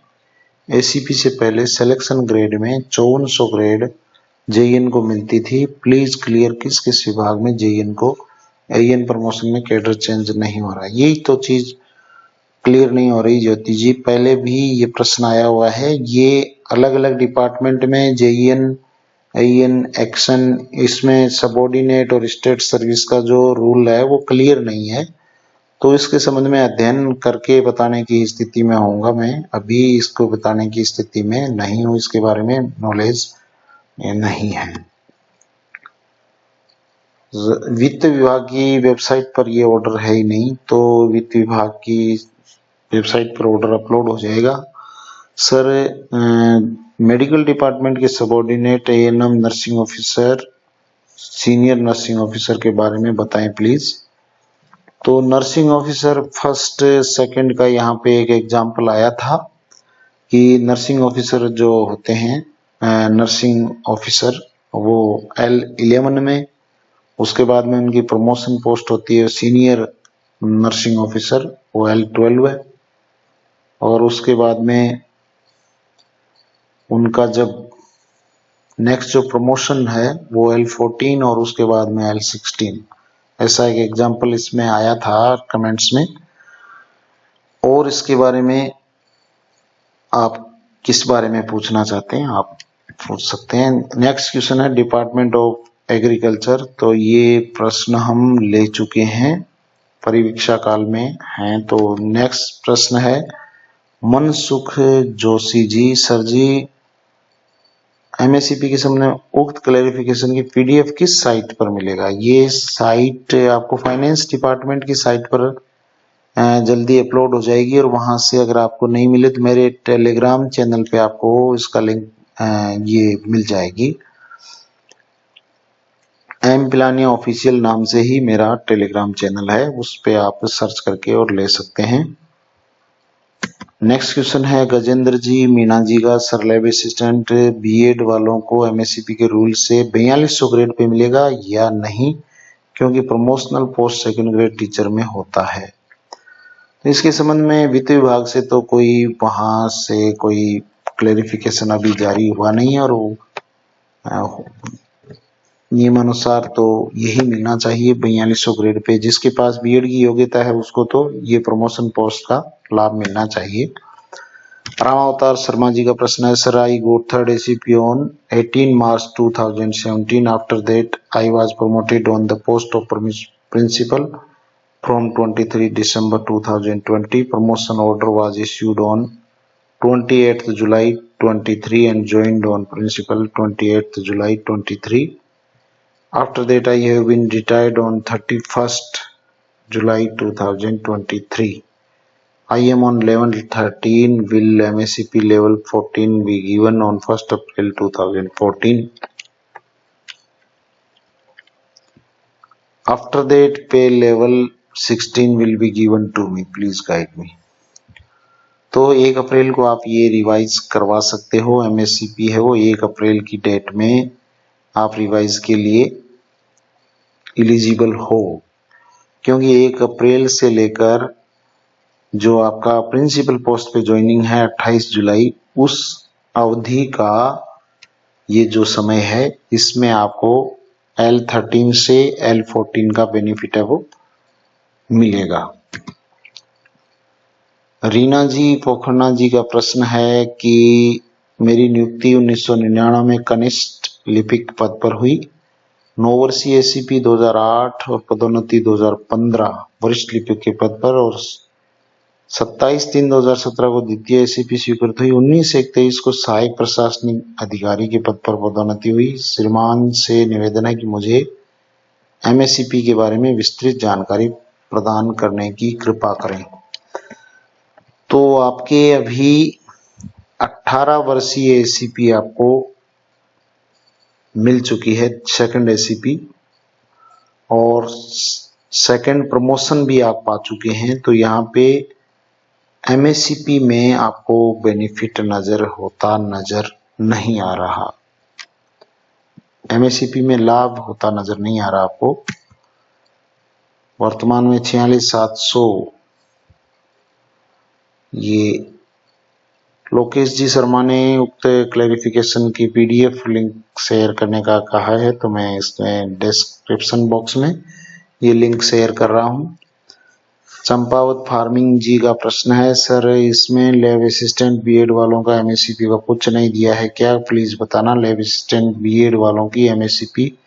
Speaker 1: एसीपी से पहले सिलेक्शन ग्रेड में 5400 ग्रेड जेईएन को मिलती थी। प्लीज क्लियर किस किस विभाग में जेईएन को एएन प्रमोशन में कैडर चेंज नहीं हो रहा है। यही तो चीज क्लियर नहीं हो रही ज्योति जी। पहले भी ये प्रश्न आया हुआ है, ये अलग अलग डिपार्टमेंट में जेईएन एएन एक्शन, इसमें सबऑर्डिनेट और स्टेट सर्विस का जो रूल है वो क्लियर नहीं है। तो इसके संबंध में अध्ययन करके बताने की स्थिति में होऊंगा मैं, अभी इसको बताने की स्थिति में नहीं हूँ, इसके बारे में नॉलेज नहीं है। वित्त विभाग की वेबसाइट पर ये ऑर्डर है ही नहीं, तो वित्त विभाग की वेबसाइट पर ऑर्डर अपलोड हो जाएगा। सर मेडिकल डिपार्टमेंट के subordinate ANM nursing officer, senior nursing officer के बारे में बताएं प्लीज। तो नर्सिंग ऑफिसर फर्स्ट सेकंड का यहाँ पे एक एग्जाम्पल आया था कि नर्सिंग ऑफिसर जो होते हैं नर्सिंग ऑफिसर वो L11 में, उसके बाद में उनकी प्रमोशन पोस्ट होती है सीनियर नर्सिंग ऑफिसर, वो L12 है, और उसके बाद में उनका जब नेक्स्ट जो प्रमोशन है वो L14 और उसके बाद में L16। ऐसा एक एग्जाम्पल इसमें आया था कमेंट्स में, और इसके बारे में आप किस बारे में पूछना चाहते हैं आप पूछ सकते हैं। नेक्स्ट क्वेश्चन है डिपार्टमेंट ऑफ एग्रीकल्चर। तो ये प्रश्न हम ले चुके हैं, परिवीक्षा काल में हैं। तो नेक्स्ट प्रश्न है मनसुख जोशी जी, सर जी एमएससीपी के सामने उक्त क्लैरिफिकेशन की पीडीएफ किस साइट पर मिलेगा? ये साइट आपको फाइनेंस डिपार्टमेंट की साइट पर जल्दी अपलोड हो जाएगी, और वहां से अगर आपको नहीं मिले तो मेरे टेलीग्राम चैनल पे आपको इसका लिंक ये मिल जाएगी। एम पिलानिया ऑफिशियल नाम से ही मेरा टेलीग्राम चैनल है, उस पे आप सर्च करके और ले सकते हैं। नेक्स्ट क्वेश्चन है गजेंद्र जी मीना जी का, सर लैब असिस्टेंट बीएड वालों को एमएससीपी के रूल से 4200 ग्रेड पे मिलेगा या नहीं, क्योंकि promotional post second grade teacher में होता है। तो इसके संबंध में वित्त विभाग से तो कोई वहां से कोई क्लैरिफिकेशन अभी जारी हुआ नहीं है, और वो नियमानुसार तो यही मिलना चाहिए 4200 ग्रेड पे। जिसके पास बीएड की योग्यता है उसको तो ये प्रमोशन पोस्ट का लाभ मिलना चाहिए। रामावतार शर्मा जी का प्रश्न है, sir I got third ACP on 18 March 2017। After that I was promoted on the post of principal from 23 December 2020. Promotion order was issued on 28th July 23 and joined on principal 28th July 23. After that, I have been retired on 31st July 2023. I am on level 13. Will MSCP level 14 be given on 1st April 2014? After that, pay level 16 will be given to me. Please guide me. तो 1 अप्रैल को आप ये revise करवा सकते हो। MSCP है वो 1 अप्रैल की डेट में आप रिवाइज के लिए एलिजिबल हो, क्योंकि 1 अप्रैल से लेकर जो आपका प्रिंसिपल पोस्ट पे ज्वाइनिंग है 28 जुलाई, उस अवधि का ये जो समय है इसमें आपको L13 से L14 का बेनिफिट है वो मिलेगा। रीना जी पोखरना जी का प्रश्न है कि मेरी नियुक्ति 1999 में कनिष्ठ लिपिक पद पर हुई। 9 वर्षीय एसीपी 2008 और पदोन्नति 2015 वरिष्ठ लिपिक के पद पर, और 27/3/2017 को द्वितीय एसीपी स्वीकृत हुई। 19/1/23 को सहायक प्रशासनिक अधिकारी के पद पर पदोन्नति हुई। श्रीमान से निवेदन है कि मुझे एमएससीपी के बारे में विस्तृत जानकारी प्रदान करने की कृपा करें। तो आपके अभी 18 वर्षीय एसीपी आपको मिल चुकी है, सेकंड एसीपी, और सेकंड प्रमोशन भी आप पा चुके हैं। तो यहाँ पे एमएससीपी में आपको बेनिफिट नजर नहीं आ रहा, एमएससीपी में लाभ होता नजर नहीं आ रहा आपको। वर्तमान में 46,700 ये लोकेश जी शर्मा ने उक्त क्लैरिफिकेशन की पीडीएफ लिंक शेयर करने का कहा है, तो मैं इसमें डिस्क्रिप्शन बॉक्स में ये लिंक शेयर कर रहा हूं। चंपावत फार्मिंग जी का प्रश्न है, सर इसमें लैब असिस्टेंट बीएड वालों का एमएससीपी का कुछ नहीं दिया है क्या, प्लीज बताना। लैब असिस्टेंट बीएड वालों की एमएससीपी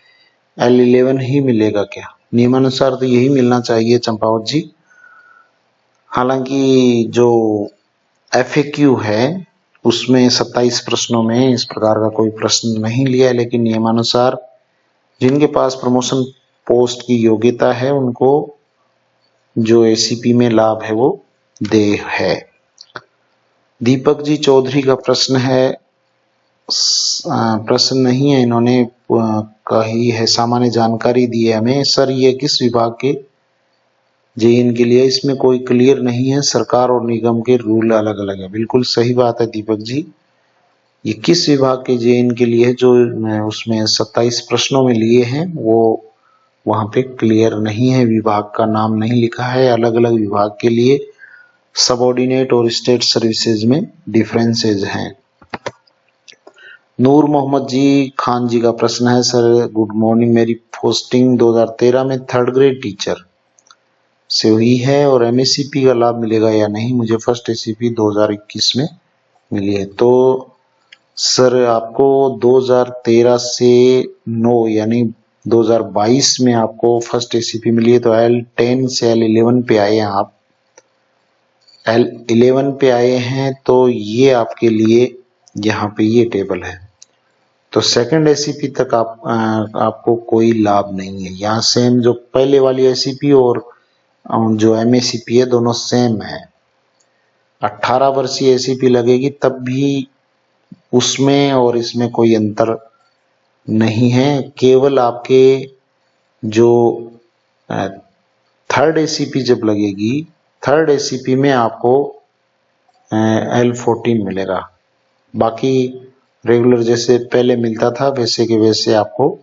Speaker 1: L11 ही मिलेगा क्या? नियमानुसार तो यही मिलना चाहिए चंपावत जी। हालांकि जो FAQ है उसमें 27 प्रश्नों में इस प्रकार का कोई प्रश्न नहीं लिया है, लेकिन नियमानुसार जिनके पास प्रमोशन पोस्ट की योग्यता है उनको जो एसीपी में लाभ है वो दे है। दीपक जी चौधरी का प्रश्न है, प्रश्न नहीं है, इन्होंने कही है सामान्य जानकारी दी है हमें। सर ये किस विभाग के जेईन के लिए? इसमें कोई क्लियर नहीं है, सरकार और निगम के रूल अलग अलग है। बिल्कुल सही बात है दीपक जी, ये किस विभाग के जेईन के लिए है जो उसमें 27 प्रश्नों में लिए हैं वो वहां पे क्लियर नहीं है, विभाग का नाम नहीं लिखा है। अलग अलग विभाग के लिए सबऑर्डिनेट और स्टेट सर्विसेज में डिफरेंसेज हैं। नूर मोहम्मद जी खान जी का प्रश्न है, सर गुड मॉर्निंग, मेरी पोस्टिंग 2013 में 3rd ग्रेड टीचर से हुई है और एमएससीपी का लाभ मिलेगा या नहीं? मुझे फर्स्ट एसीपी 2021 में मिली है। तो सर आपको 2013 से 9 यानी 2022 में आपको फर्स्ट एसीपी मिली है, तो L10 से L11 पे आए हैं आप, L11 पे आए हैं, तो ये आपके लिए यहाँ पे ये टेबल है। तो सेकंड एसीपी तक आपको कोई लाभ नहीं है। यहाँ सेम जो पहले वाली एसीपी और जो एमएसीपी है दोनों सेम है। 18 वर्षीय एसीपी लगेगी तब भी उसमें और इसमें कोई अंतर नहीं है। केवल आपके जो 3rd एसीपी जब लगेगी, 3rd एसीपी में आपको L14 मिलेगा। बाकी रेगुलर जैसे पहले मिलता था वैसे के वैसे आपको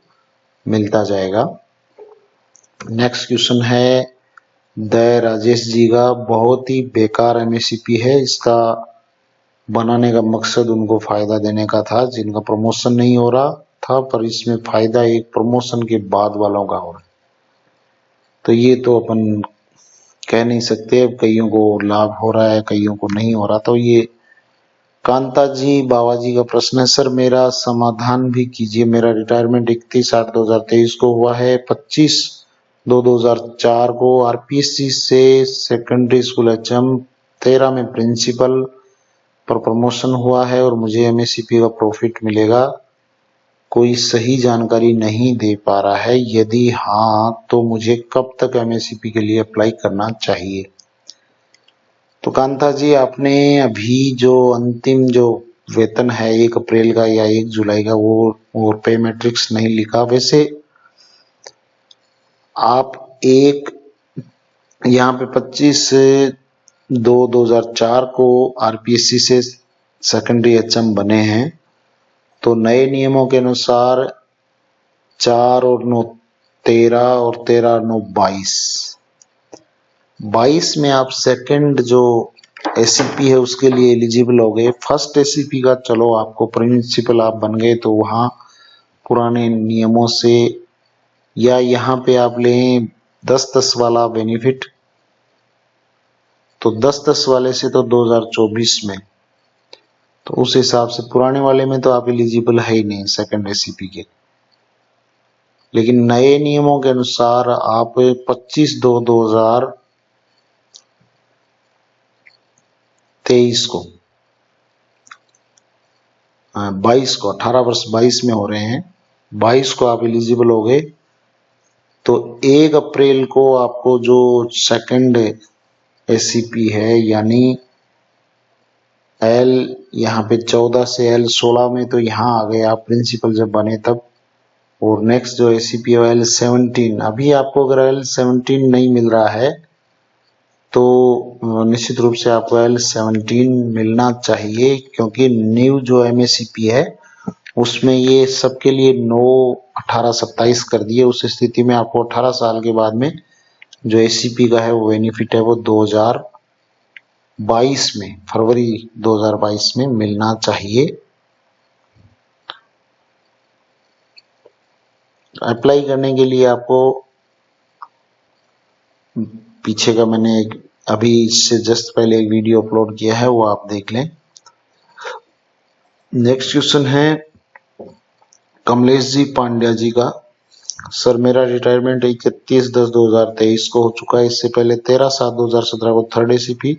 Speaker 1: मिलता जाएगा। नेक्स्ट क्वेश्चन है दया राजेश जी का, बहुत ही बेकार एमएससीपी है, इसका बनाने का मकसद उनको फायदा देने का था जिनका प्रमोशन नहीं हो रहा था, पर इसमें फायदा एक प्रमोशन के बाद वालों का हो रहा है। तो ये तो अपन कह नहीं सकते, कईयों को लाभ हो रहा है कईयों को नहीं हो रहा। तो ये कांता जी बाबा जी का प्रश्न है, सर मेरा समाधान भी कीजिए। मेरा रिटायरमेंट 31/8/2023 को हुआ है, 25/2/2004 को आरपीएससी से सेकेंडरी स्कूल HM 13 में प्रिंसिपल पर प्रमोशन हुआ है और मुझे एमएससीपी का प्रॉफिट मिलेगा, कोई सही जानकारी नहीं दे पा रहा है, यदि हाँ तो मुझे कब तक एमएससीपी के लिए अप्लाई करना चाहिए? तो कांता जी आपने अभी जो अंतिम जो वेतन है 1 अप्रैल का या 1 जुलाई का वो और पे मैट्रिक्स नहीं लिखा। वैसे आप एक यहाँ पे 25/2/2004 को आरपीएससी से सेकेंडरी HM बने हैं, तो नए नियमों के अनुसार 4 और 9 13 और 13 और 9 22 में आप सेकंड जो एसीपी है उसके लिए एलिजिबल हो गए। फर्स्ट एसीपी का चलो आपको प्रिंसिपल आप बन गए तो वहां पुराने नियमों से, या यहाँ पे आप लें 10-10 वाला बेनिफिट, तो 10-10 वाले से तो 2024 में, तो उस हिसाब से पुराने वाले में तो आप एलिजिबल है ही नहीं सेकंड एसीपी के। लेकिन नए नियमों के अनुसार आप 25/2/2023 को 22 को 18 वर्ष 22 में हो रहे हैं, 22 को आप एलिजिबल हो गए तो 1 अप्रैल को आपको जो सेकंड एससीपी है यानी एल यहाँ पे 14 से एल 16 में तो यहाँ आ गए आप प्रिंसिपल जब बने तब, और नेक्स्ट जो एससीपी है एल 17। अभी आपको अगर एल 17 नहीं मिल रहा है तो निश्चित रूप से आपको एल 17 मिलना चाहिए, क्योंकि न्यू जो एमएससीपी है उसमें ये सबके लिए 9, 18, 27 कर दिए। उस स्थिति में आपको 18 साल के बाद में जो एससीपी का है वो बेनिफिट है वो 2022 में, फरवरी 2022 में मिलना चाहिए। अप्लाई करने के लिए आपको पीछे का मैंने अभी इससे जस्ट पहले एक वीडियो अपलोड किया है, वो आप देख लें। नेक्स्ट क्वेश्चन है कमलेश जी पांड्या जी का। सर मेरा रिटायरमेंट 31/10/2023 को हो चुका है। इससे पहले 13/7/2017 को थर्ड एसीपी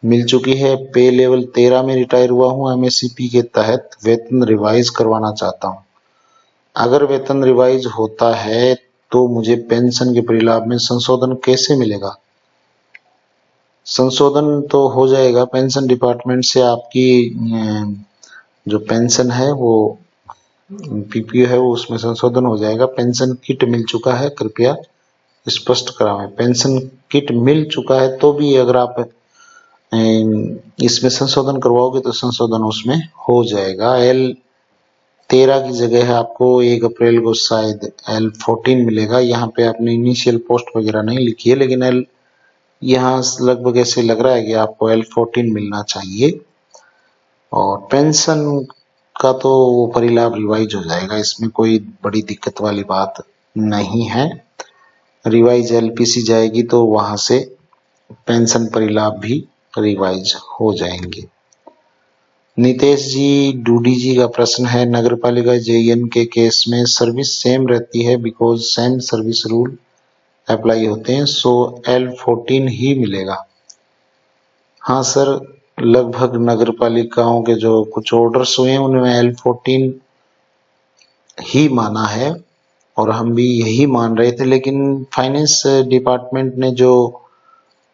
Speaker 1: मिल चुकी है। पे लेवल 13 में रिटायर हुआ हूँ। एमएससीपी के तहत वेतन रिवाइज करवाना चाहता हूँ। अगर वेतन रिवाइज होता है तो मुझे पेंशन के परिलाभ में संशोधन कैसे मिलेगा? संशोधन तो हो जाएगा पेंशन डिपार्टमेंट से। आपकी जो पेंशन है वो पीपीओ है वो उसमें संशोधन हो जाएगा। पेंशन किट मिल चुका है, कृपया स्पष्ट करावें। पेंशन किट मिल चुका है तो भी अगर आप इसमें संशोधन करवाओगे तो संशोधन उसमें हो जाएगा। एल 13 की जगह है आपको 1 अप्रैल को शायद एल 14 मिलेगा। यहाँ पे आपने इनिशियल पोस्ट वगैरह नहीं लिखी है, लेकिन एल यहाँ लगभग ऐसे लग रहा है कि आपको एल 14 मिलना चाहिए। और पेंशन का तो वो परिलाभ रिवाइज हो जाएगा, इसमें कोई बड़ी दिक्कत वाली बात नहीं है। रिवाइज एलपीसी जाएगी तो वहां से पेंशन परिलाभ भी रिवाइज हो जाएंगे। नितेश जी डूडी जी का प्रश्न है नगरपालिका जेईएन के केस में सर्विस सेम रहती है because same service rule apply होते हैं, सो L14 ही मिलेगा। हाँ सर, लगभग नगरपालिकाओं के जो कुछ ऑर्डर्स हुए हैं उनमें L14 ही माना है और हम भी यही मान रहे थे, लेकिन फाइनेंस डिपार्टमेंट ने जो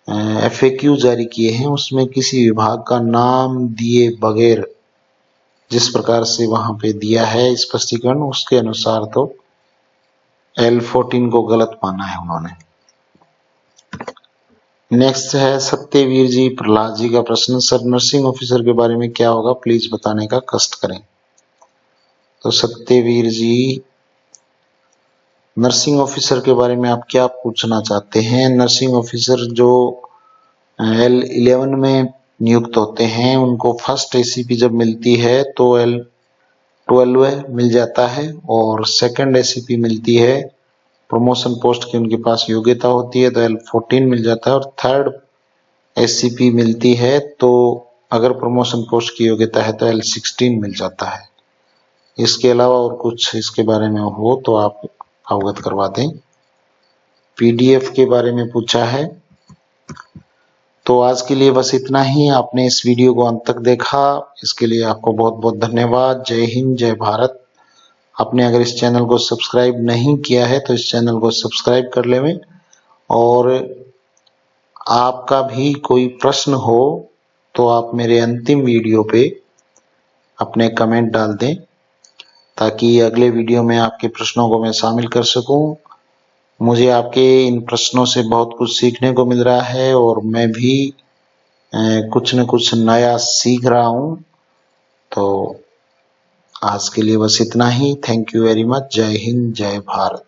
Speaker 1: FAQ जारी किए हैं उसमें किसी विभाग का नाम दिए बगैर जिस प्रकार से वहां पे दिया है स्पष्टीकरण, उसके अनुसार तो L14 को गलत माना है उन्होंने। नेक्स्ट है सत्यवीर जी प्रहलाद जी का प्रश्न। सर नर्सिंग ऑफिसर के बारे में क्या होगा, प्लीज बताने का कष्ट करें। तो सत्यवीर जी नर्सिंग ऑफिसर के बारे में आप क्या पूछना चाहते हैं? नर्सिंग ऑफिसर जो L11 में नियुक्त होते हैं उनको फर्स्ट एसीपी जब मिलती है तो L12 मिल जाता है और सेकंड एसीपी मिलती है, प्रमोशन पोस्ट की उनके पास योग्यता होती है तो L14 मिल जाता है, और थर्ड एससीपी मिलती है तो अगर प्रमोशन पोस्ट की योग्यता है तो L16 मिल जाता है। इसके अलावा और कुछ इसके बारे में हो तो आप अवगत करवा दें। पीडीएफ के बारे में पूछा है। तो आज के लिए बस इतना ही। आपने इस वीडियो को अंत तक देखा, इसके लिए आपको बहुत बहुत धन्यवाद। जय हिंद, जय भारत। आपने अगर इस चैनल को सब्सक्राइब नहीं किया है तो इस चैनल को सब्सक्राइब कर लें, और आपका भी कोई प्रश्न हो तो आप मेरे अंतिम वीडियो पे अपने कमेंट डाल दें ताकि अगले वीडियो में आपके प्रश्नों को मैं शामिल कर सकूं। मुझे आपके इन प्रश्नों से बहुत कुछ सीखने को मिल रहा है और मैं भी कुछ न कुछ नया सीख रहा हूं। तो आज के लिए बस इतना ही। Thank you very much. जय हिंद, जय भारत।